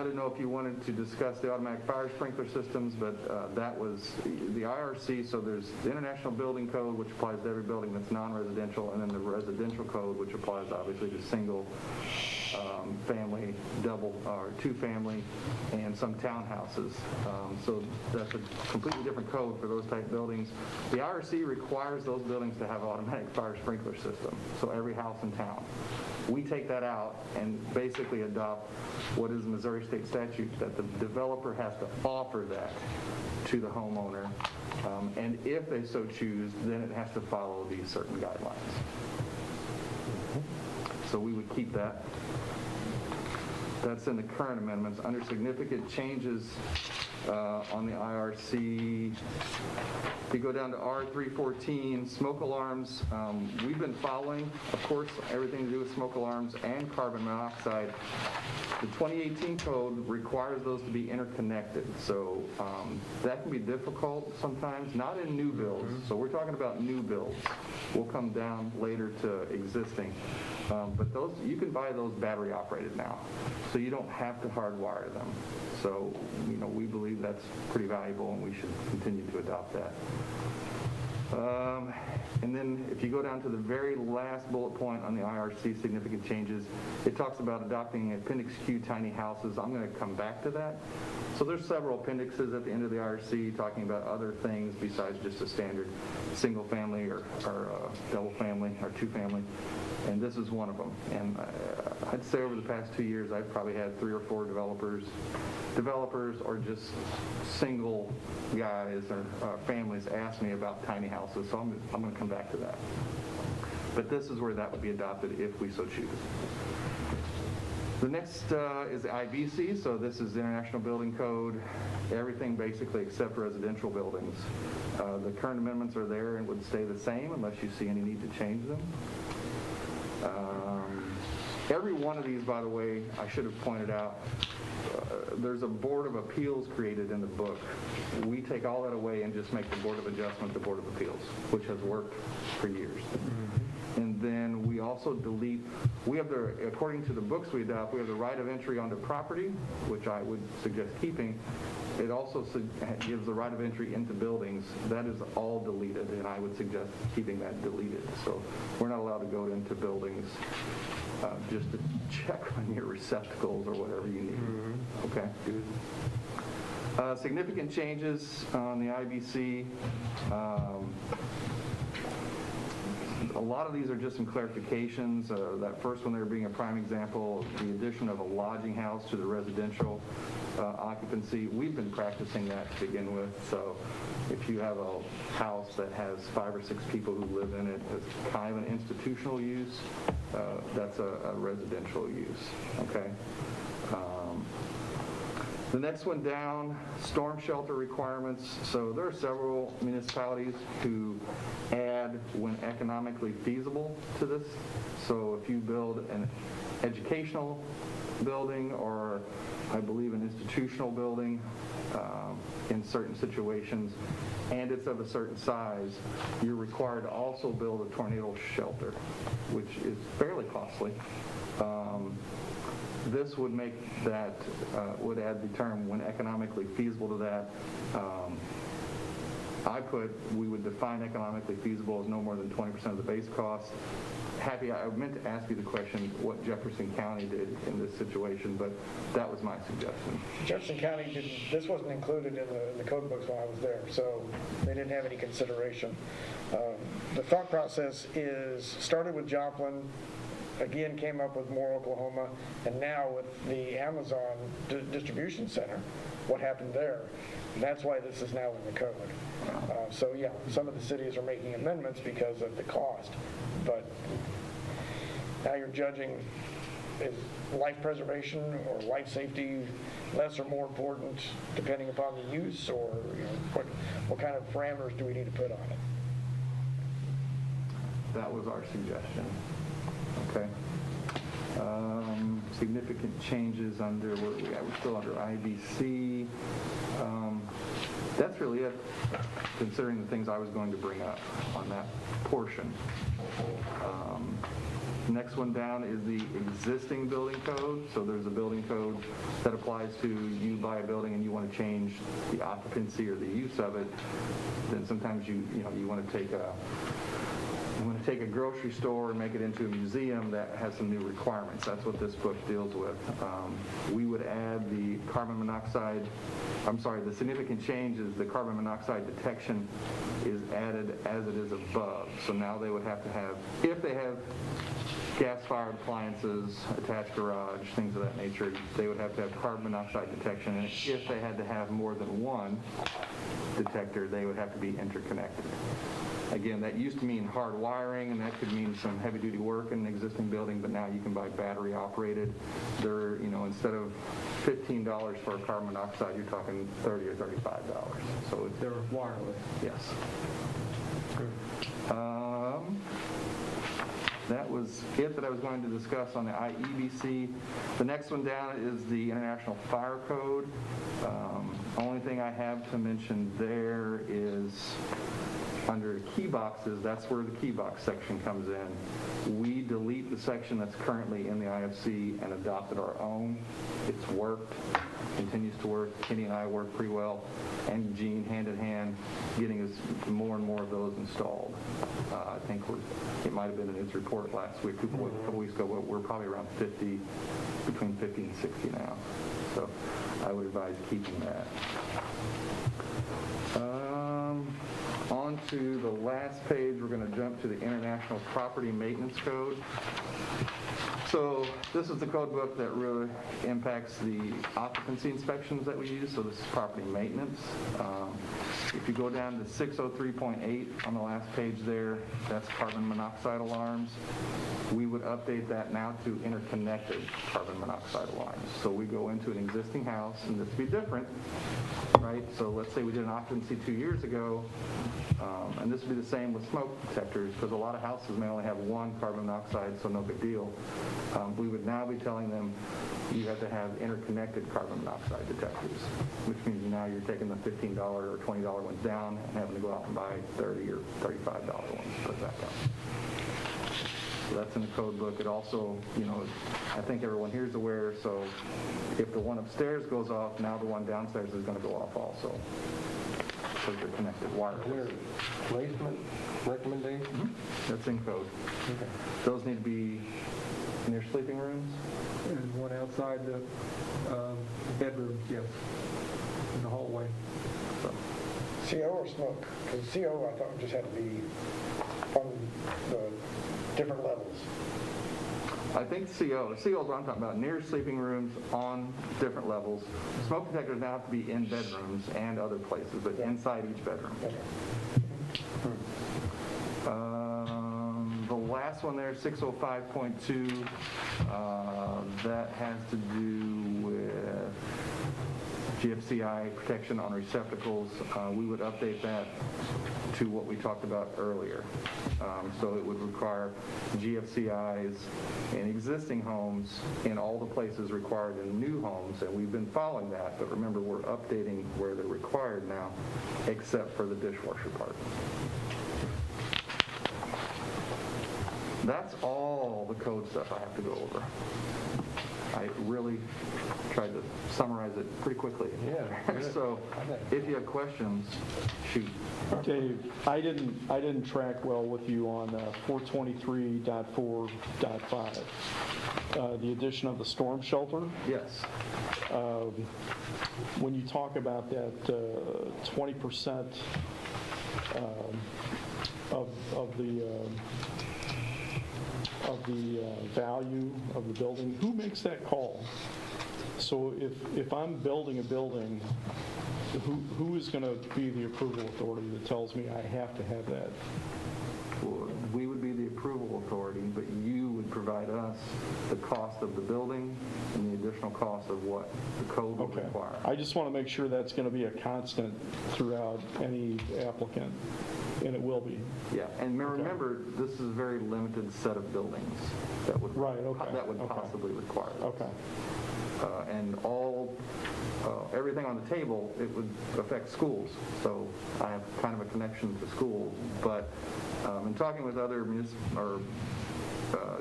Speaker 15: don't know if you wanted to discuss the automatic fire sprinkler systems, but that was the IRC. So there's the International Building Code, which applies to every building that's non-residential, and then the residential code, which applies obviously to single family, double, or two-family, and some townhouses. So that's a completely different code for those type buildings. The IRC requires those buildings to have an automatic fire sprinkler system, so every house in town. We take that out and basically adopt what is the Missouri state statute, that the developer has to offer that to the homeowner, and if they so choose, then it has to follow these certain guidelines. So we would keep that. That's in the current amendments. Under significant changes on the IRC, if you go down to R314, smoke alarms, we've been following, of course, everything to do with smoke alarms and carbon monoxide. The 2018 code requires those to be interconnected, so that can be difficult sometimes, not in new builds. So we're talking about new builds. We'll come down later to existing. But those, you can buy those battery operated now, so you don't have to hardwire them. So, you know, we believe that's pretty valuable, and we should continue to adopt that. And then if you go down to the very last bullet point on the IRC significant changes, it talks about adopting Appendix Q tiny houses. I'm going to come back to that. So there's several appendixes at the end of the IRC talking about other things besides just a standard single family or double family or two family. And this is one of them. And I'd say over the past 2 years, I've probably had 3 or 4 developers or just single guys or families ask me about tiny houses. So I'm going to come back to that. But this is where that would be adopted if we so choose. The next is the IBC, so this is the International Building Code, everything basically except residential buildings. The current amendments are there and would stay the same unless you see any need to change them. Every one of these, by the way, I should have pointed out, there's a Board of Appeals created in the book. We take all that away and just make the Board of Adjustment the Board of Appeals, which has worked for years. And then we also delete, we have the, according to the books we adopt, we have the right of entry onto property, which I would suggest keeping. It also gives the right of entry into buildings. That is all deleted, and I would suggest keeping that deleted. So we're not allowed to go into buildings just to check on your receptacles or whatever you need. Okay? Good. Significant changes on the IBC. A lot of these are just some clarifications. That first one there being a prime example, the addition of a lodging house to the residential occupancy. We've been practicing that to begin with. So if you have a house that has 5 or 6 people who live in it, it's kind of an institutional use. That's a residential use. Okay. The next one down, storm shelter requirements. So there are several municipalities who add when economically feasible to this. So if you build an educational building or I believe an institutional building in certain situations and it's of a certain size, you're required to also build a tornado shelter, which is fairly costly. This would make that, would add the term when economically feasible to that. We would define economically feasible as no more than 20% of the base cost. I meant to ask you the question what Jefferson County did in this situation, but that was my suggestion.
Speaker 4: Jefferson County didn't, this wasn't included in the code books when I was there, so they didn't have any consideration. The thought process is started with Joplin, again came up with Moore, Oklahoma, and now with the Amazon distribution center, what happened there. And that's why this is now in the code. So yeah, some of the cities are making amendments because of the cost, but now you're judging is life preservation or life safety less or more important depending upon the use, or what kind of parameters do we need to put on it?
Speaker 15: That was our suggestion. Okay. Significant changes under, where we're still under IBC. That's really it, considering the things I was going to bring up on that portion. Next one down is the existing building code. So there's a building code that applies to you buy a building and you want to change the occupancy or the use of it. Then sometimes you want to take a grocery store and make it into a museum that has some new requirements. That's what this book deals with. We would add the the significant change is the carbon monoxide detection is added as it is above. So now they would have to have, if they have gas-fired appliances, attached garage, things of that nature, they would have to have carbon monoxide detection. And if they had to have more than one detector, they would have to be interconnected. Again, that used to mean hard wiring, and that could mean some heavy-duty work in an existing building, but now you can buy battery-operated. They're, instead of $15 for a carbon monoxide, you're talking $30 or $35. So they're wireless. Yes. That was it that I was going to discuss on the IEBC. The next one down is the International Fire Code. Only thing I have to mention there is under key boxes, that's where the key box section comes in. We delete the section that's currently in the IFC and adopted our own. It's worked, continues to work. Kenny and I work pretty well, and Gene hand in hand, getting us more and more of those installed. I think it might have been in his report last week, a couple weeks ago, we're probably around 50, between 50 and 60 now. So I would advise keeping that. On to the last page, we're going to jump to the International Property Maintenance Code. So this is the code book that really impacts the occupancy inspections that we use, so this is property maintenance. If you go down to 603.8 on the last page there, that's carbon monoxide alarms. We would update that now to interconnected carbon monoxide alarms. So we go into an existing house, and this would be different, right? So let's say we did an occupancy 2 years ago, and this would be the same with smoke detectors, because a lot of houses may only have one carbon monoxide, so no big deal. We would now be telling them you have to have interconnected carbon monoxide detectors, which means now you're taking the $15 or $20 ones down and having to go out and buy $30 or $35 ones to put back up. So that's in the code book. It also, I think everyone here is aware, so if the one upstairs goes off, now the one downstairs is going to go off also, because they're connected wireless.
Speaker 14: Placement recommendation?
Speaker 15: Mm-hmm. That's in code.
Speaker 14: Okay.
Speaker 15: Those need to be in their sleeping rooms?
Speaker 16: And one outside the bedroom, yes, in the hallway.
Speaker 4: CO or smoke? Because CO, I thought, just had to be on the different levels.
Speaker 15: I think CO is what I'm talking about, near sleeping rooms on different levels. Smoke detectors now have to be in bedrooms and other places, but inside each bedroom. The last one there, 605.2, that has to do with GFCI protection on receptacles. We would update that to what we talked about earlier. So it would require GFCIs in existing homes in all the places required in new homes, and we've been following that, but remember, we're updating where they're required now, except for the dishwasher part. That's all the code stuff I have to go over. I really tried to summarize it pretty quickly.
Speaker 14: Yeah.
Speaker 15: So if you have questions, shoot.
Speaker 12: Dave, I didn't track well with you on 423.4.5, the addition of the storm shelter.
Speaker 15: Yes.
Speaker 12: When you talk about that 20% of the value of the building, who makes that call? So if I'm building a building, who is going to be the approval authority that tells me I have to have that?
Speaker 15: Well, we would be the approval authority, but you would provide us the cost of the building and the additional cost of what the code would require.
Speaker 12: I just want to make sure that's going to be a constant throughout any applicant, and it will be.
Speaker 15: Yeah, and remember, this is a very limited set of buildings that would possibly require this.
Speaker 12: Okay.
Speaker 15: And everything on the table, it would affect schools. So I have kind of a connection to schools, but in talking with other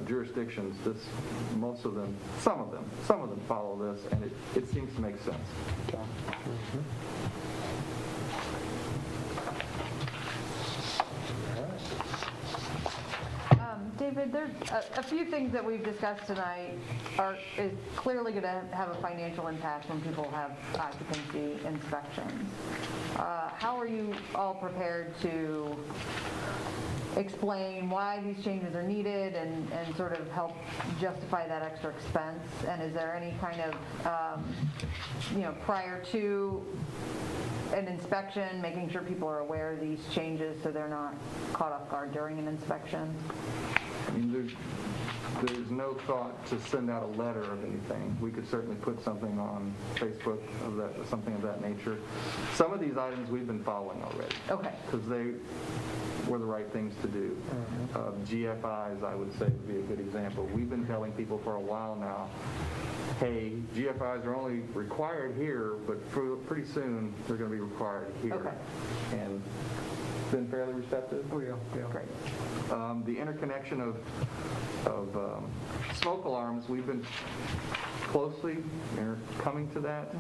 Speaker 15: jurisdictions, most of them, some of them follow this, and it seems to make sense.
Speaker 13: David, there's a few things that we've discussed tonight is clearly going to have a financial impact when people have occupancy inspections. How are you all prepared to explain why these changes are needed and sort of help justify that extra expense? And is there any kind of, prior to an inspection, making sure people are aware of these changes so they're not caught off guard during an inspection?
Speaker 15: I mean, there's no thought to send out a letter of anything. We could certainly put something on Facebook something of that nature. Some of these items we've been following already. Okay. Because they were the right things to do. GFIs, I would say, would be a good example. We've been telling people for a while now, hey, GFIs are only required here, but pretty soon they're going to be required here. Okay. And been fairly receptive.
Speaker 16: Oh, yeah.
Speaker 15: Great. The interconnection of smoke alarms, we've been closely coming to that.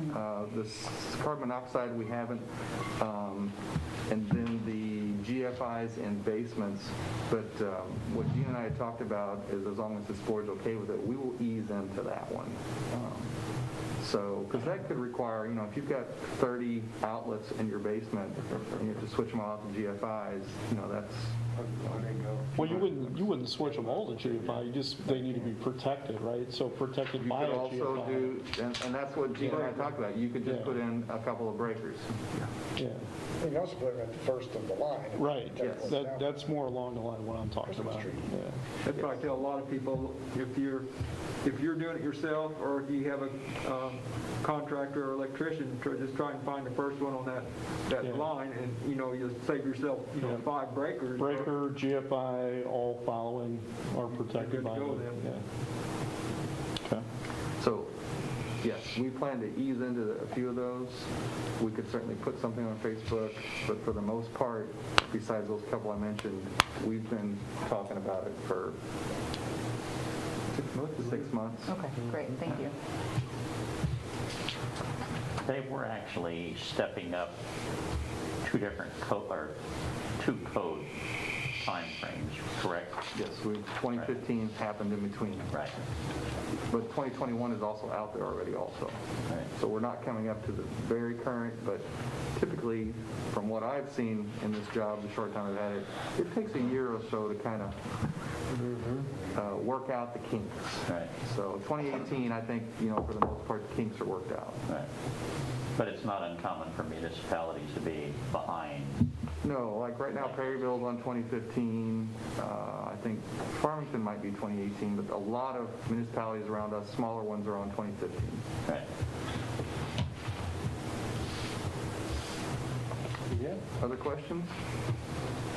Speaker 15: This carbon monoxide we haven't. And then the GFIs in basements. But what Gene and I had talked about is as long as this board's okay with it, we will ease into that one. So, because that could require, if you've got 30 outlets in your basement and you have to switch them off to GFIs, that's...
Speaker 12: Well, you wouldn't switch them all to GFI. They need to be protected, right? So protected by a GFI.
Speaker 15: You could also do, and that's what Gene and I talked about. You could just put in a couple of breakers.
Speaker 4: Yeah. You can also put them at the first of the line.
Speaker 12: Right. Yes. That's more along the line of what I'm talking about. Yeah.
Speaker 16: That's what I tell a lot of people. If you're doing it yourself, or if you have a contractor or electrician, just try and find the first one on that line, and you'll save yourself 5 breakers.
Speaker 12: Breaker, GFI, all following are protected by them. Okay.
Speaker 15: So, yes, we plan to ease into a few of those. We could certainly put something on Facebook, but for the most part, besides those couple I mentioned, we've been talking about it for 6 months.
Speaker 13: Okay, great, thank you.
Speaker 7: Dave, we're actually stepping up two code timeframes, correct?
Speaker 15: Yes, 2015 happened in between.
Speaker 7: Right.
Speaker 15: But 2021 is also out there already also.
Speaker 7: Right.
Speaker 15: So we're not coming up to the very current, but typically, from what I've seen in this job, the short time I've had it, it takes a year or so to kind of work out the kinks.
Speaker 7: Right.
Speaker 15: So 2018, I think, for the most part, the kinks are worked out.
Speaker 7: Right. But it's not uncommon for municipalities to be behind.
Speaker 15: No, like right now, Perryville's on 2015. I think Farmington might be 2018, but a lot of municipalities around us, smaller ones, are on 2015.
Speaker 7: Right.
Speaker 14: Yeah.
Speaker 15: Other questions?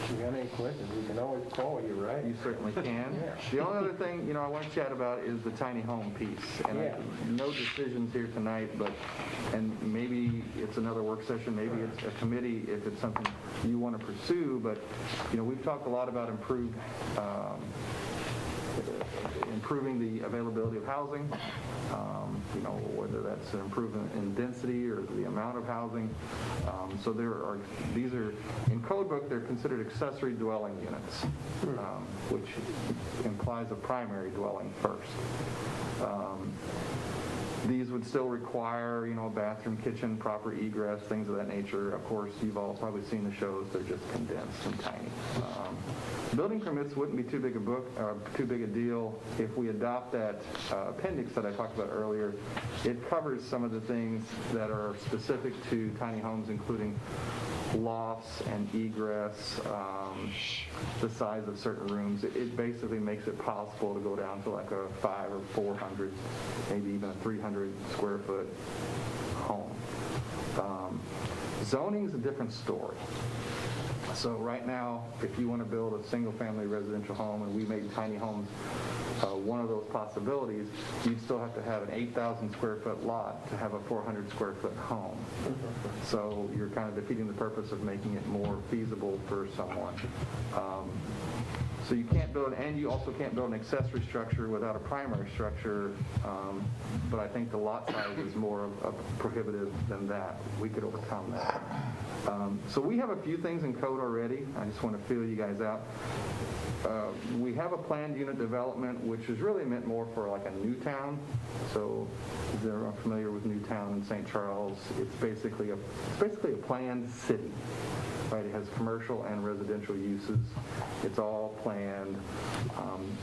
Speaker 14: If you got any questions, we can always call you, right?
Speaker 15: You certainly can.
Speaker 14: Yeah.
Speaker 15: The only other thing, I want to chat about is the tiny home piece. And no decisions here tonight, and maybe it's another work session, maybe it's a committee if it's something you want to pursue, but, we've talked a lot about improving the availability of housing, whether that's an improvement in density or the amount of housing. So these are, in code book, they're considered accessory dwelling units, which implies a primary dwelling first. These would still require, bathroom, kitchen, proper egress, things of that nature. Of course, you've all probably seen the shows. They're just condensed and tiny. Building permits wouldn't be too big a deal. If we adopt that appendix that I talked about earlier, it covers some of the things that are specific to tiny homes, including lofts and egress, the size of certain rooms. It basically makes it possible to go down to like a 500 or 400, maybe even a 300 square foot home. Zoning is a different story. So right now, if you want to build a single-family residential home, and we made tiny homes one of those possibilities, you'd still have to have an 8,000 square foot lot to have a 400 square foot home. So you're kind of defeating the purpose of making it more feasible for someone. So you can't build, and you also can't build an accessory structure without a primary structure, but I think the lot size is more of prohibitive than that. We could overcome that. So we have a few things in code already. I just want to feel you guys out. We have a planned unit development, which is really meant more for like a new town. So if you're familiar with Newtown in St. Charles, it's basically a planned city. Right, it has commercial and residential uses. It's all planned.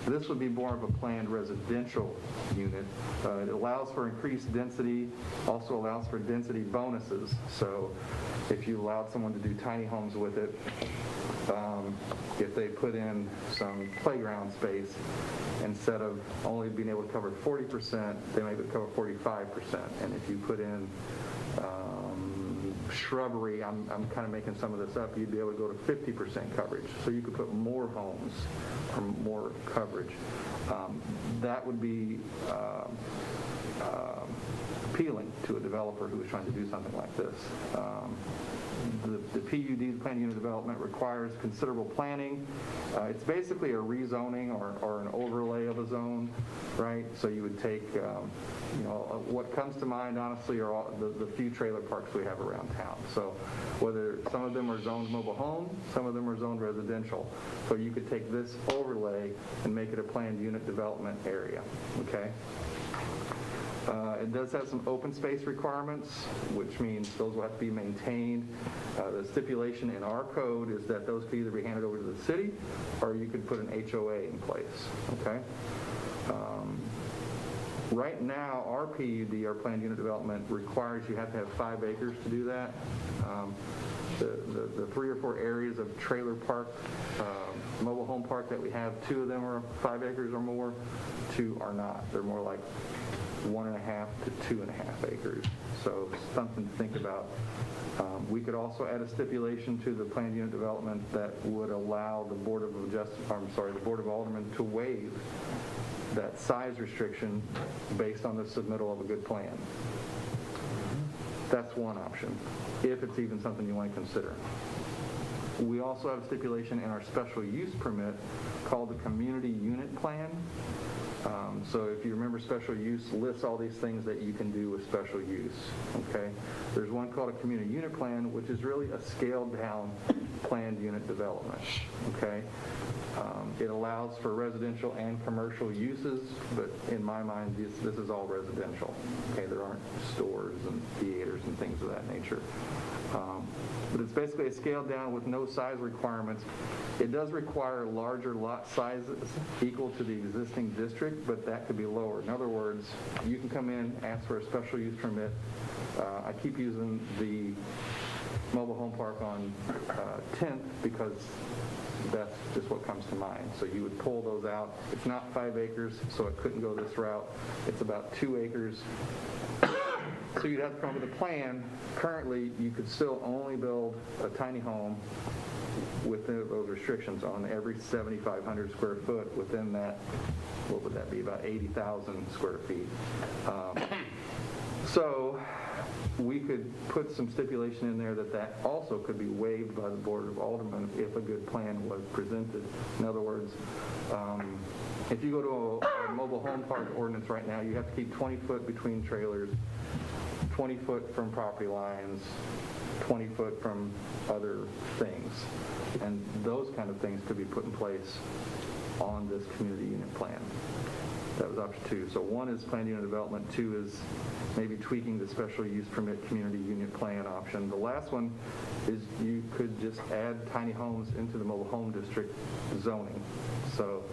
Speaker 15: This would be more of a planned residential unit. It allows for increased density, also allows for density bonuses. So if you allowed someone to do tiny homes with it, if they put in some playground space, instead of only being able to cover 40%, they may cover 45%. And if you put in shrubbery, I'm kind of making some of this up, you'd be able to go to 50% coverage. So you could put more homes or more coverage. That would be appealing to a developer who is trying to do something like this. The PUD, the planned unit development, requires considerable planning. It's basically a rezoning or an overlay of a zone, right? So you would take, what comes to mind, honestly, are all the few trailer parks we have around town. So whether some of them are zoned mobile home, some of them are zoned residential. So you could take this overlay and make it a planned unit development area, okay? It does have some open space requirements, which means those will have to be maintained. The stipulation in our code is that those could either be handed over to the city or you could put an HOA in place, okay? Right now, our PUD, our planned unit development, requires you have to have 5 acres to do that. The 3 or 4 areas of trailer park, mobile home park that we have, 2 of them are 5 acres or more, 2 are not. They're more like 1.5 to 2.5 acres. So something to think about. We could also add a stipulation to the planned unit development that would allow the Board of Aldermen to waive that size restriction based on the submittal of a good plan. That's one option, if it's even something you want to consider. We also have a stipulation in our special use permit called the community unit plan. So if you remember, special use lists all these things that you can do with special use, okay? There's one called a community unit plan, which is really a scaled down planned unit development, okay? It allows for residential and commercial uses, but in my mind, this is all residential, okay? There aren't stores and theaters and things of that nature. But it's basically a scaled down with no size requirements. It does require larger lot sizes equal to the existing district, but that could be lower. In other words, you can come in, ask for a special use permit. I keep using the mobile home park on 10th because that's just what comes to mind. So you would pull those out. It's not 5 acres, so it couldn't go this route. It's about 2 acres. So you'd have to come up with a plan. Currently, you could still only build a tiny home within those restrictions on every 7,500 square foot. Within that, what would that be, about 80,000 square feet. So we could put some stipulation in there that also could be waived by the Board of Aldermen if a good plan was presented. In other words, if you go to a mobile home park ordinance right now, you have to keep 20 foot between trailers, 20 foot from property lines, 20 foot from other things. And those kind of things could be put in place on this community unit plan. That was option 2. So 1 is planned unit development, 2 is maybe tweaking the special use permit community unit plan option. The last one is you could just add tiny homes into the mobile home district zoning. So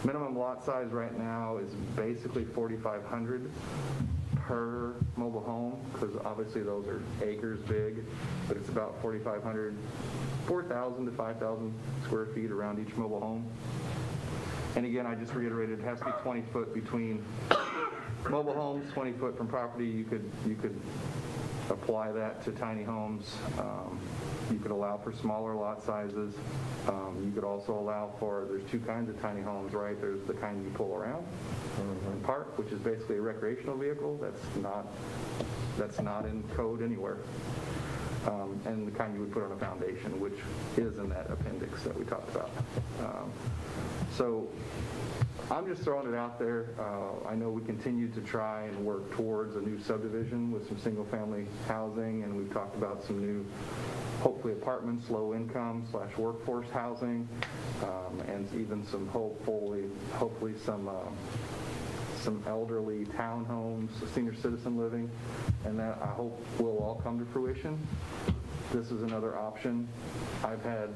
Speaker 15: minimum lot size right now is basically 4,500 per mobile home, because obviously those are acres big, but it's about 4,500, 4,000 to 5,000 square feet around each mobile home. And again, I just reiterated, it has to be 20 foot between mobile homes, 20 foot from property. You could apply that to tiny homes. You could allow for smaller lot sizes. You could also allow for, there's 2 kinds of tiny homes, right? There's the kind you pull around and park, which is basically a recreational vehicle. That's not in code anywhere. And the kind you would put on a foundation, which is in that appendix that we talked about. So I'm just throwing it out there. I know we continue to try and work towards a new subdivision with some single-family housing, and we've talked about some new, hopefully apartments, low income / workforce housing, and even some hopefully some elderly townhomes, senior citizen living, and that I hope will all come to fruition. This is another option. I've had,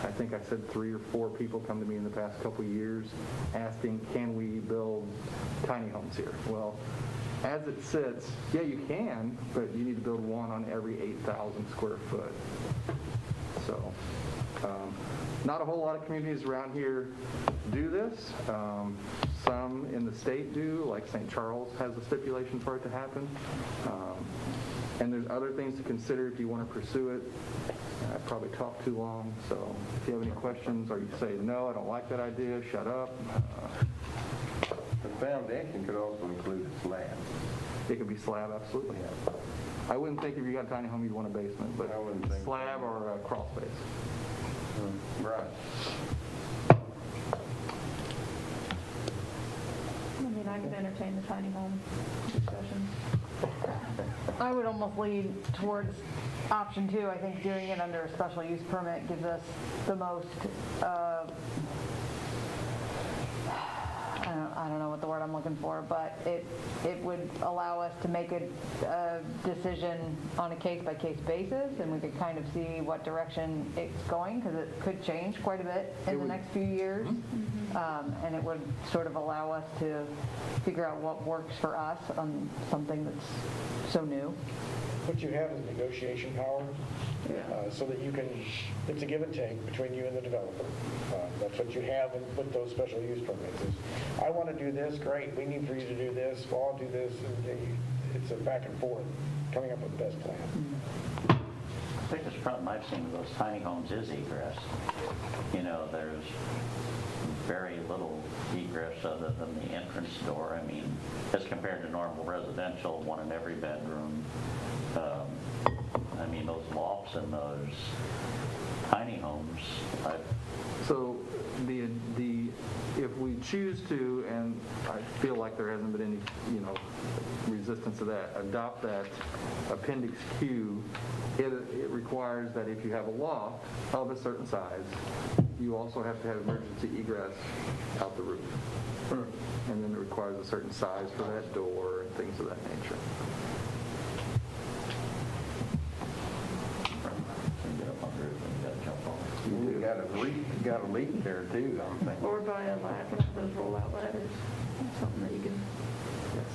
Speaker 15: I think I said 3 or 4 people come to me in the past couple of years asking, can we build tiny homes here? Well, as it sits, yeah, you can, but you need to build one on every 8,000 square foot. So, not a whole lot of communities around here do this. Some in the state do, like St. Charles has a stipulation for it to happen. And there's other things to consider if you want to pursue it. I've probably talked too long, so if you have any questions or you say, no, I don't like that idea, shut up.
Speaker 14: The foundation could also include a slab.
Speaker 15: It could be slab, absolutely.
Speaker 14: Yeah.
Speaker 15: I wouldn't think if you got a tiny home you'd want a basement, but
Speaker 14: I wouldn't think
Speaker 15: slab or a crawl space.
Speaker 14: Right.
Speaker 11: I mean, I could entertain the tiny home discussion.
Speaker 13: I would almost lean towards option 2. I think doing it under a special use permit gives us the most, I don't know what the word I'm looking for, but it would allow us to make a decision on a case-by-case basis, and we could kind of see what direction it's going, because it could change quite a bit in the next few years. And it would sort of allow us to figure out what works for us on something that's so new.
Speaker 4: What you have is negotiation power, so that you can, it's a give and take between you and the developer. That's what you have with those special use permits. Is, I want to do this, great, we need for you to do this, well, I'll do this, and it's a back and forth, coming up with the best plan.
Speaker 7: The biggest problem I've seen with those tiny homes is egress. You know, there's very little egress other than the entrance door. I mean, as compared to normal residential, one in every bedroom. I mean, those lofts in those tiny homes.
Speaker 15: So if we choose to, and I feel like there hasn't been any, resistance to that, adopt that Appendix Q, it requires that if you have a loft of a certain size, you also have to have emergency egress out the roof. And then it requires a certain size for that door and things of that nature.
Speaker 14: You got a leak there too, I'm thinking.
Speaker 11: Or buy a ladder, those roll-out ladders, something that you can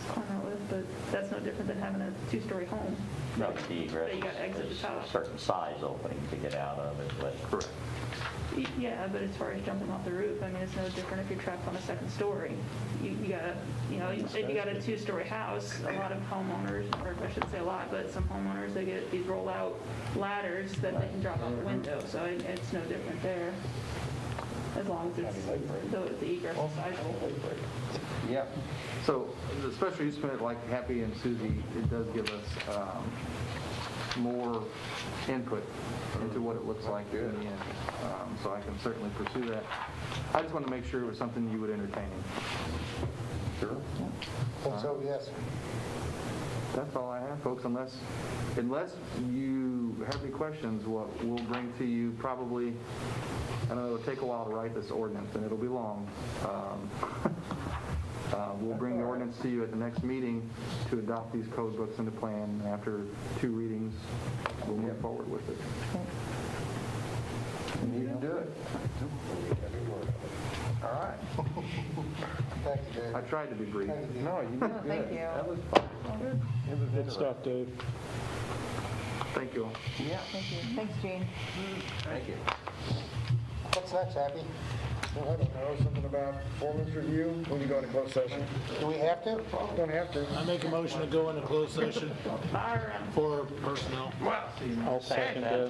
Speaker 11: climb out with, but that's no different than having a 2-story home.
Speaker 7: No, the egress.
Speaker 11: But you got to exit the
Speaker 7: is
Speaker 11: top.
Speaker 7: a certain size opening to get out of it, but.
Speaker 15: Correct.
Speaker 11: Yeah, but as far as jumping off the roof, I mean, it's no different if you're trapped on a 2nd story. You gotta, if you got a 2-story house, a lot of homeowners, or I shouldn't say a lot, but some homeowners, they get these roll-out ladders that they can drop out the window, so it's no different there. As long as it's the egress is sizable.
Speaker 14: Yeah.
Speaker 15: So the special use permit, like Happy and Susie, it does give us more input into what it looks like in the end. So I can certainly pursue that. I just want to make sure it was something you would entertain.
Speaker 14: Sure.
Speaker 1: So, yes.
Speaker 15: That's all I have, folks, unless you have any questions, what we'll bring to you probably, I know it'll take a while to write this ordinance, and it'll be long. We'll bring the ordinance to you at the next meeting to adopt these code books into plan. After 2 readings, we'll move forward with it.
Speaker 14: You need to do it. All right.
Speaker 1: Thank you, Dave.
Speaker 15: I tried to be brief.
Speaker 14: No, you did good.
Speaker 13: Thank you.
Speaker 14: That was fun. It was
Speaker 12: Good stuff, Dave.
Speaker 15: Thank you all.
Speaker 14: Yeah.
Speaker 13: Thank you. Thanks, Gene.
Speaker 14: Thank you.
Speaker 1: What's next, Happy?
Speaker 4: Well, I don't know, something about performance review when you go into closed session.
Speaker 1: Do we have to?
Speaker 4: Don't have to.
Speaker 6: I make a motion to go into closed session for personnel.
Speaker 12: I'll second that.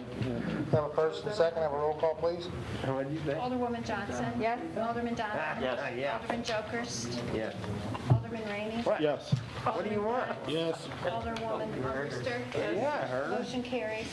Speaker 1: Have a first and second, have a roll call, please.
Speaker 14: What did you think?
Speaker 3: Alderwoman Johnson.
Speaker 13: Yes.
Speaker 3: Alderman Donovan.
Speaker 7: Yes.
Speaker 3: Alderman Jokers.
Speaker 14: Yes.
Speaker 3: Alderman Rainey.
Speaker 12: Yes.
Speaker 14: What do you want?
Speaker 6: Yes.
Speaker 3: Alderwoman Armbruster.
Speaker 14: Yeah, I heard it.
Speaker 3: Motion carries.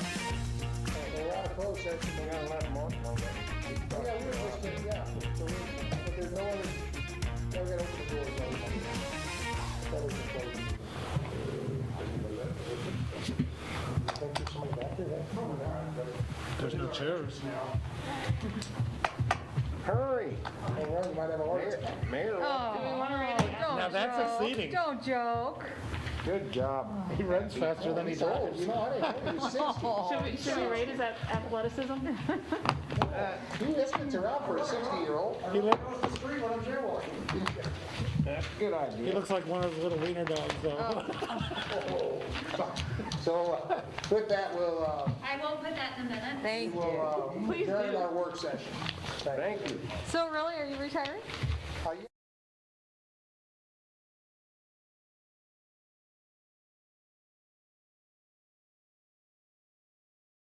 Speaker 1: We're out of closed session, we're gonna let Mark know that. Yeah, we're just, yeah, so but there's no other, we're gonna open the doors. That was the closed. Think there's somebody back there?
Speaker 12: There's no chairs.
Speaker 1: Hurry. Hey, Ron, you might have a heart attack.
Speaker 14: Mayor,
Speaker 13: Oh,
Speaker 12: Now that's a seating.
Speaker 13: Don't joke.
Speaker 1: Good job.
Speaker 12: He runs faster than he
Speaker 1: He's old,
Speaker 12: drives.
Speaker 1: you know, I didn't know he was 60.
Speaker 11: Should we rate his athleticism?
Speaker 1: He estimates are out for a 60-year-old.
Speaker 12: He look-
Speaker 1: Good idea.
Speaker 12: He looks like one of those little wiener dogs, though.
Speaker 1: So with that, we'll,
Speaker 3: I won't put that in a minute.
Speaker 13: Thank you.
Speaker 1: we'll
Speaker 11: Please
Speaker 1: adjourn
Speaker 11: do.
Speaker 1: our work session. Thank you.
Speaker 13: So really, are you retiring?